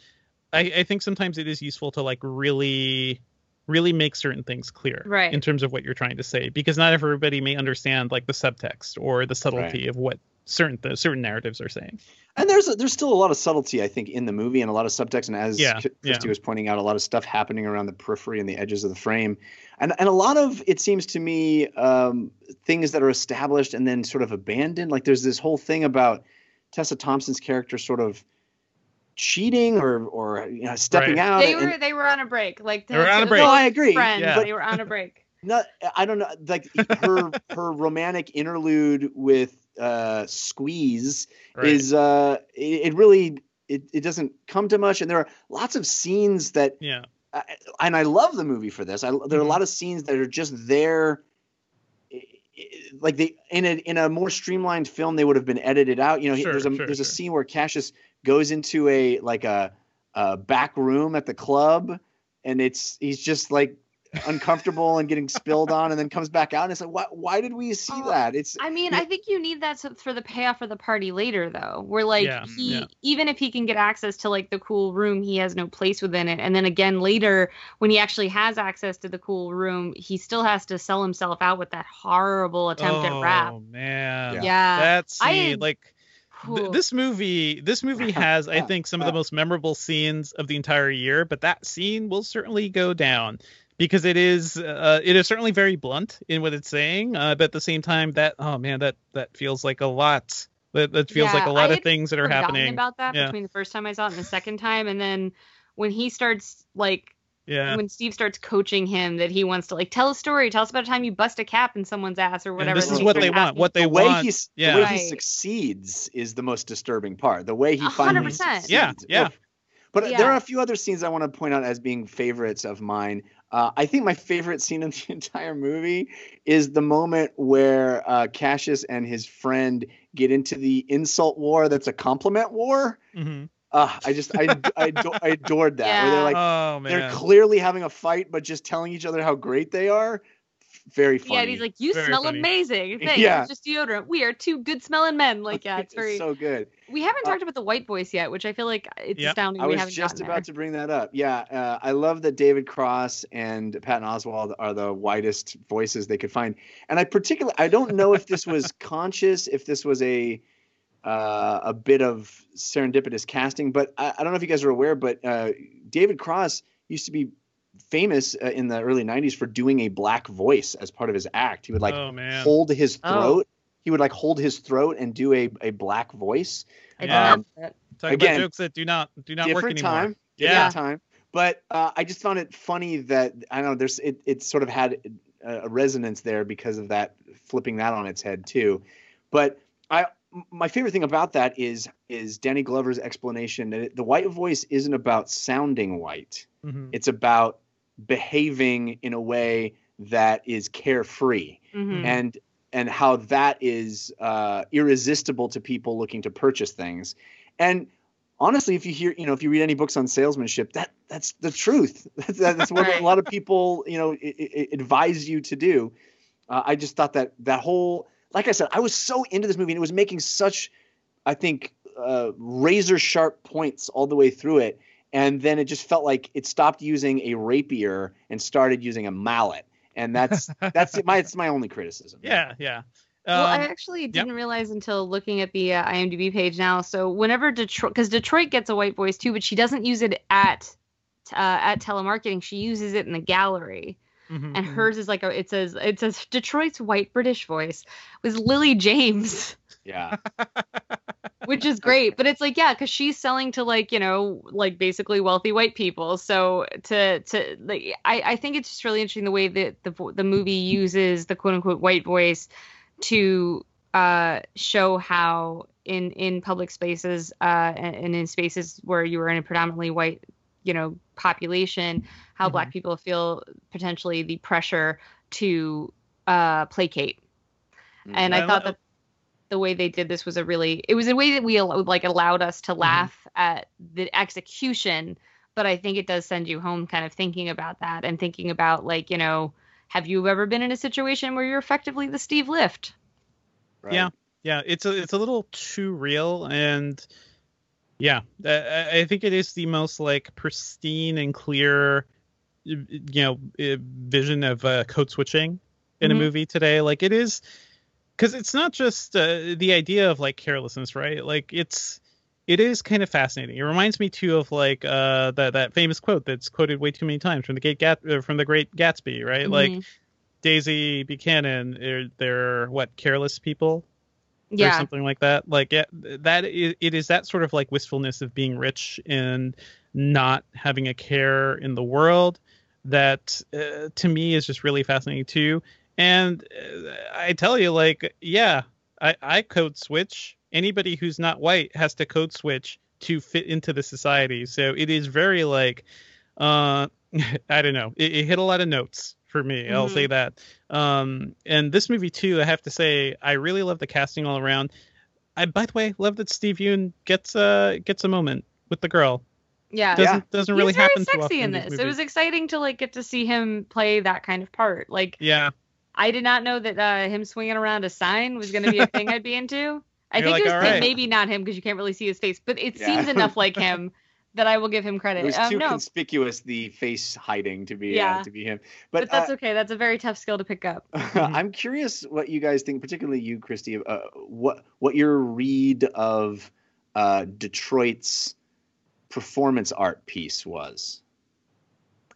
I think sometimes it is useful to like really make certain things clear, right, in terms of what you're trying to say, because not everybody may understand like the subtext or the subtlety of what certain narratives are saying. And there's still a lot of subtlety, I think, in the movie, and a lot of subtext. And as Christy was pointing out, a lot of stuff happening around the periphery and the edges of the frame, and a lot of, it seems to me, things that are established and then sort of abandoned. Like there's this whole thing about Tessa Thompson's character sort of cheating or stepping out. They were on a break. Like they were on a break. No, I agree. Friends, but they were on a break. I don't know. Like her romantic interlude with Squeeze is it really doesn't come to much, and there are lots of scenes that and I love the movie for this. There are a lot of scenes that are just there. Like in a more streamlined film, they would have been edited out. There's a scene where Cassius goes into a back room at the club, and he's just like uncomfortable and getting spilled on, and then comes back out, and it's like, why did we see that? I think you need that for the payoff for the party later, though, where like even if he can get access to like the cool room, he has no place within it. And then again later, when he actually has access to the cool room, he still has to sell himself out with that horrible attempt at rap. Oh man, that's this movie has, I think, some of the most memorable scenes of the entire year, but that scene will certainly go down. Because it is certainly very blunt in what it's saying, but at the same time, that feels like a lot. That feels like a lot of things that are happening. About that between the first time I saw it and the second time, and then when he starts when Steve starts coaching him that he wants to like tell a story, tell us about a time you bust a cap in someone's ass or whatever. And this is what they want. The way he succeeds is the most disturbing part. The way he finally succeeds. Yeah. But there are a few other scenes I want to point out as being favorites of mine. I think my favorite scene in the entire movie is the moment where Cassius and his friend get into the insult war that's a compliment war. Mm-hmm. I adored that. Where they're like, they're clearly having a fight, but just telling each other how great they are. Very funny. Yeah, and he's like, you very smell funny. Amazing. Thanks. It's just deodorant. We are two good smelling men. Like, it's very so good. We haven't talked about the white voice yet, which I feel like it's astounding. I was just about to bring that up. Yeah, I love that David Cross and Patton Oswalt are the whitest voices they could find. And I don't know if this was conscious, if this was a bit of serendipitous casting, but I don't know if you guys are aware, but David Cross used to be famous in the early 90s for doing a black voice as part of his act. He would hold his throat. He would like hold his throat and do a black voice. Talk about jokes that do not work anymore. Different time. But I just found it funny that I don't know. It sort of had a resonance there because of that, flipping that on its head too. But my favorite thing about that is Danny Glover's explanation that the white voice isn't about sounding white. Mm-hmm. It's about behaving in a way that is carefree, and how that is irresistible to people looking to purchase things. And honestly, if you read any books on salesmanship, that's the truth. That's what a lot of people advise you to do. I just thought that whole, like I said, I was so into this movie, and it was making such, I think, razor sharp points all the way through it. And then it just felt like it stopped using a rapier and started using a mallet. And that's my only criticism. Yeah. Well, I actually didn't realize until looking at the IMDb page now. So whenever Detroit gets a white voice too, but she doesn't use it at telemarketing. She uses it in the gallery. Mm-hmm, and hers is like it says Detroit's white British voice was Lily James. Yeah. Which is great, but it's like, because she's selling to basically wealthy white people. So I think it's just really interesting the way that the movie uses the quote unquote white voice to show how in public spaces and in spaces where you are in a predominantly white population, how Black people feel potentially the pressure to placate. And I thought that the way they did this was a way that we allowed us to laugh at the execution, but I think it does send you home kind of thinking about that and thinking about have you ever been in a situation where you're effectively the Steve Lift? Right. Yeah, it's a little too real, and yeah, I think it is the most like pristine and clear, vision of code switching in a movie today. Like it is, because it's not just the idea of like carelessness, right? Like it is kind of fascinating. It reminds me too of like that famous quote that's quoted way too many times from the Great Gatsby, right? Like Daisy Buchanan, they're what, careless people, or something like that. Like it is that sort of like wistfulness of being rich and not having a care in the world that to me is just really fascinating too. And I tell you, like, yeah, I code switch. Anybody who's not white has to code switch to fit into the society. So it is very like, I don't know. It hit a lot of notes for me. I'll say that. And this movie too, I have to say, I really love the casting all around. I, by the way, love that Steve Yeun gets a moment with the girl. Yeah, doesn't really happen too often. He's very sexy in this. It was exciting to like get to see him play that kind of part. Like, yeah, I did not know that him swinging around a sign was going to be a thing I'd be into. I think like, it was right. maybe not him because you can't really see his face, but it seems enough like him that I will give him credit. It was too conspicuous, the face hiding, to be him. But that's okay. That's a very tough skill to pick up. I'm curious what you guys think, particularly you, Christy, what your read of Detroit's performance art piece was.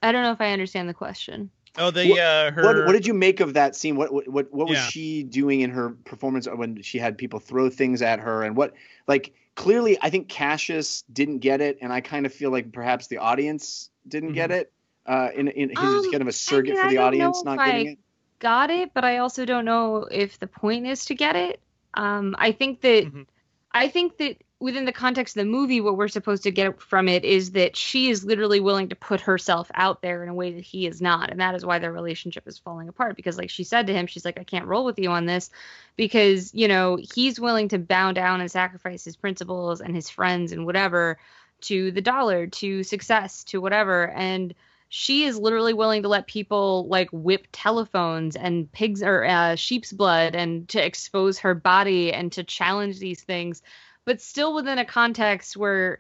I don't know if I understand the question. Oh, what did you make of that scene? What was she doing in her performance when she had people throw things at her, and what, like, clearly I think Cassius didn't get it, and I kind of feel like perhaps the audience didn't get it. He's kind of a surrogate for the audience not getting it. Got it, but I also don't know if the point is to get it. I think that within the context of the movie, what we're supposed to get from it is that she is literally willing to put herself out there in a way that he is not. And that is why their relationship is falling apart. Because like she said to him, she's like, I can't roll with you on this because, he's willing to bow down and sacrifice his principles and his friends and whatever to the dollar, to success, to whatever. And she is literally willing to let people like whip telephones and pigs or sheep's blood and to expose her body and to challenge these things, but still within a context where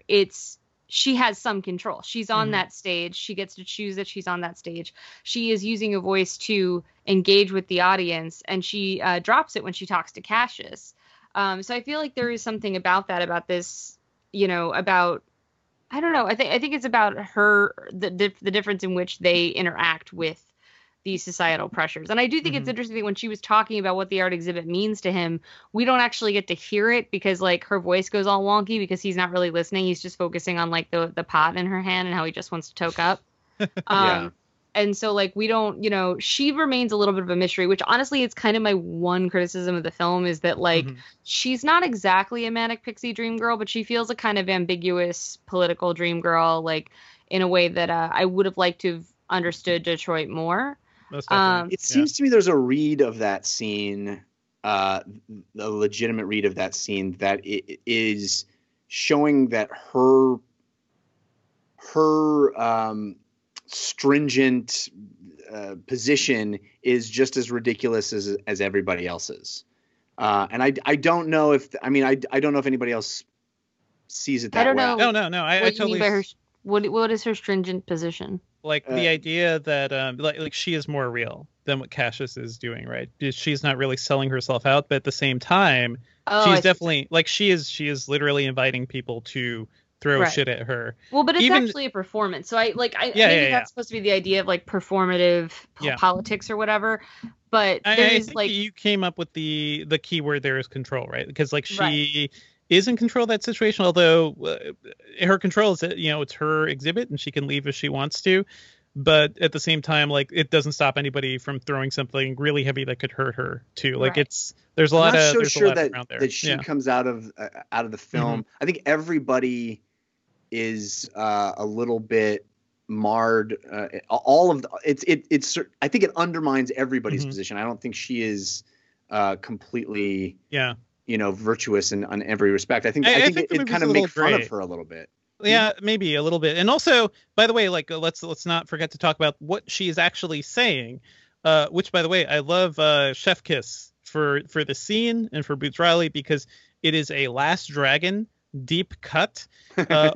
she has some control. She's on that stage. She gets to choose that she's on that stage. She is using a voice to engage with the audience, and she drops it when she talks to Cassius. So I feel like there is something about that, about this, about, I don't know. I think it's about her, the difference in which they interact with these societal pressures. And I do think it's interesting that when she was talking about what the art exhibit means to him, we don't actually get to hear it because like her voice goes all wonky because he's not really listening. He's just focusing on like the pot in her hand and how he just wants to toke up. And so like we don't, she remains a little bit of a mystery, which honestly it's kind of my one criticism of the film is that like she's not exactly a manic pixie dream girl, but she feels a kind of ambiguous political dream girl, like in a way that I would have liked to have understood Detroit more. It seems to me there's a read of that scene, a legitimate read of that scene that it is showing that her stringent position is just as ridiculous as everybody else's. And I don't know if I don't know if anybody else sees it that way. I don't know. No. I totally. You mean by her, what is her stringent position? Like the idea that like she is more real than what Cassius is doing, right? She's not really selling herself out, but at the same time, she's definitely like she is literally inviting people to throw shit at her. Well, but it's actually a performance. So that's supposed to be the idea of like performative politics or whatever. But I think like you came up with the key word there is control, right? Because like she is in control of that situation, although her control is that it's her exhibit and she can leave if she wants to, but at the same time like it doesn't stop anybody from throwing something really heavy that could hurt her too. Like there's a lot of around there that she comes out of the film. I think everybody is a little bit marred. All of it's I think it undermines everybody's position. I don't think she is completely virtuous in every respect. I think it kind of makes fun of her a little bit. Yeah, maybe a little bit. And also, by the way, like let's not forget to talk about what she is actually saying. Which, by the way, I love Chef Kiss for the scene and for Boots Riley because it is a Last Dragon deep cut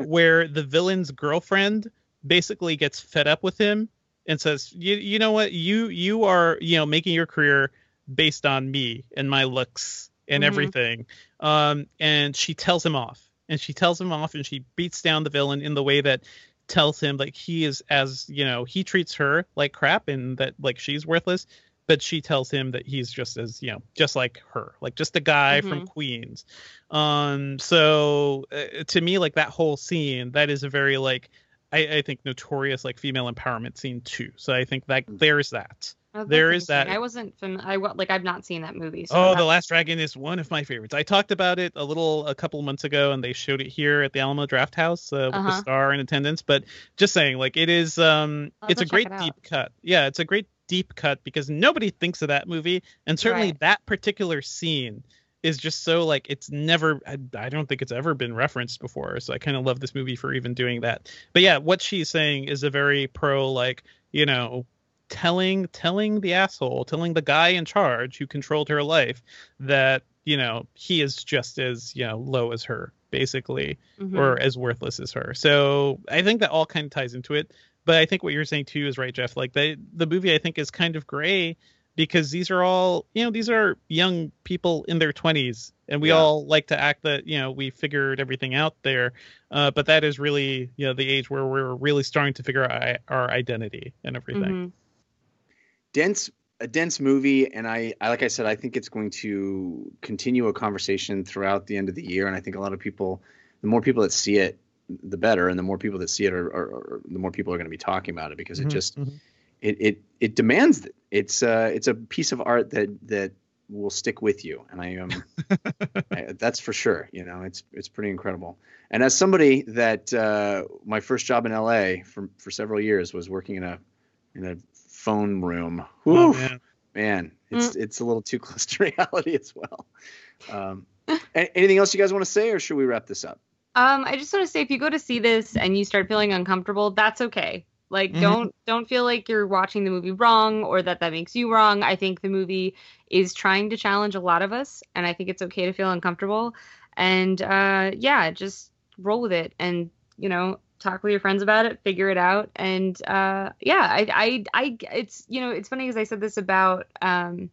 where the villain's girlfriend basically gets fed up with him and says, you know what, you are, making your career based on me and my looks and everything. And she tells him off. And she beats down the villain in the way that tells him like he is, as he treats her like crap and that like she's worthless, but she tells him that he's just as just like her, like just a guy from Queens. So to me, like that whole scene, that is a very like I think notorious like female empowerment scene too. So I think that there's that. Oh, there is that. I wasn't I've not seen that movie. So The Last Dragon is one of my favorites. I talked about it a couple of months ago, and they showed it here at the Alamo Draft House with the star in attendance. But just saying, like it is, it's a great deep cut. Yeah, it's a great deep cut because nobody thinks of that movie, and certainly that particular scene is just so like it's never. I don't think it's ever been referenced before. So I kind of love this movie for even doing that. But yeah, what she's saying is a very pro like telling the asshole, telling the guy in charge who controlled her life that he is just as low as her basically, or as worthless as her. So I think that all kind of ties into it. But I think what you're saying too is right, Jeff. Like the movie I think is kind of gray because these are all these are young people in their 20s, and we all like to act that we figured everything out there, but that is really the age where we're really starting to figure out our identity and everything. A dense movie, and I like I said, I think it's going to continue a conversation throughout the end of the year, and I think a lot of people, the more people that see it, the better, and the more people that see it, are the more people are going to be talking about it because it just it demands it. It's a piece of art that will stick with you, and I that's for sure. It's pretty incredible. And as somebody that my first job in LA for several years was working in a phone room. Whew, man, it's a little too close to reality as well. Anything else you guys want to say, or should we wrap this up? I just want to say, if you go to see this and you start feeling uncomfortable, that's okay. Like, don't feel like you're watching the movie wrong or that makes you wrong. I think the movie is trying to challenge a lot of us, and I think it's okay to feel uncomfortable. And just roll with it, and talk with your friends about it, figure it out. And it's it's funny because I said this about one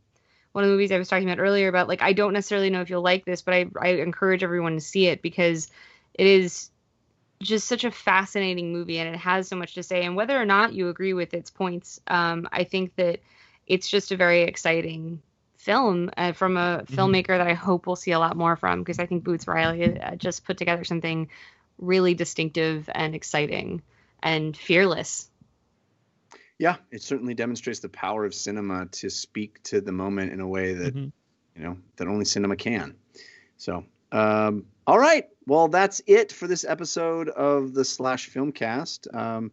of the movies I was talking about earlier about like I don't necessarily know if you'll like this, but I encourage everyone to see it because it is just such a fascinating movie and it has so much to say. And whether or not you agree with its points, I think that it's just a very exciting film from a filmmaker that I hope we'll see a lot more from, because I think Boots Riley just put together something really distinctive and exciting and fearless. Yeah, it certainly demonstrates the power of cinema to speak to the moment in a way that that only cinema can. So all right, well, that's it for this episode of the Slash Filmcast.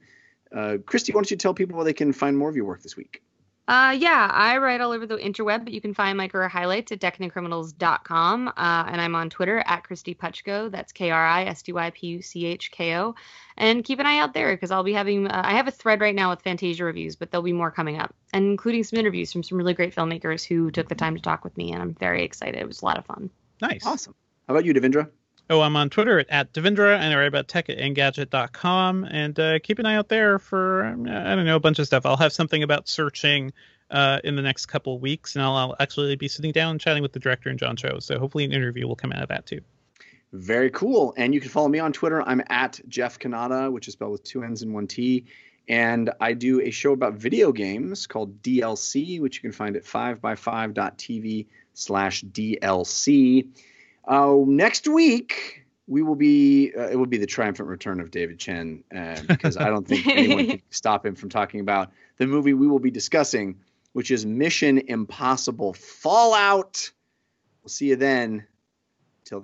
Christy, why don't you tell people where they can find more of your work this week? I write all over the interweb, but you can find my career highlights at decadentcriminals.com. And I'm on Twitter at Christy Puchko. That's KristyPuchko. And keep an eye out there because I'll be having, I have a thread right now with Fantasia reviews, but there'll be more coming up, and including some interviews from some really great filmmakers who took the time to talk with me. And I'm very excited. It was a lot of fun. Nice. Awesome. How about you, Devindra? Oh, I'm on Twitter at Devindra, and I write about tech at Engadget.com. And keep an eye out there for, a bunch of stuff. I'll have something about searching in the next couple of weeks, and I'll actually be sitting down and chatting with the director and John Cho. So hopefully an interview will come out of that too. Very cool. And you can follow me on Twitter. I'm at Jeff Kanata, which is spelled with 2 N's and 1 T. And I do a show about video games called DLC, which you can find at 5by5.tv/DLC. Next week, we will be it will be the triumphant return of David Chen, because I don't think anyone can stop him from talking about the movie we will be discussing, which is Mission Impossible Fallout. We'll see you then.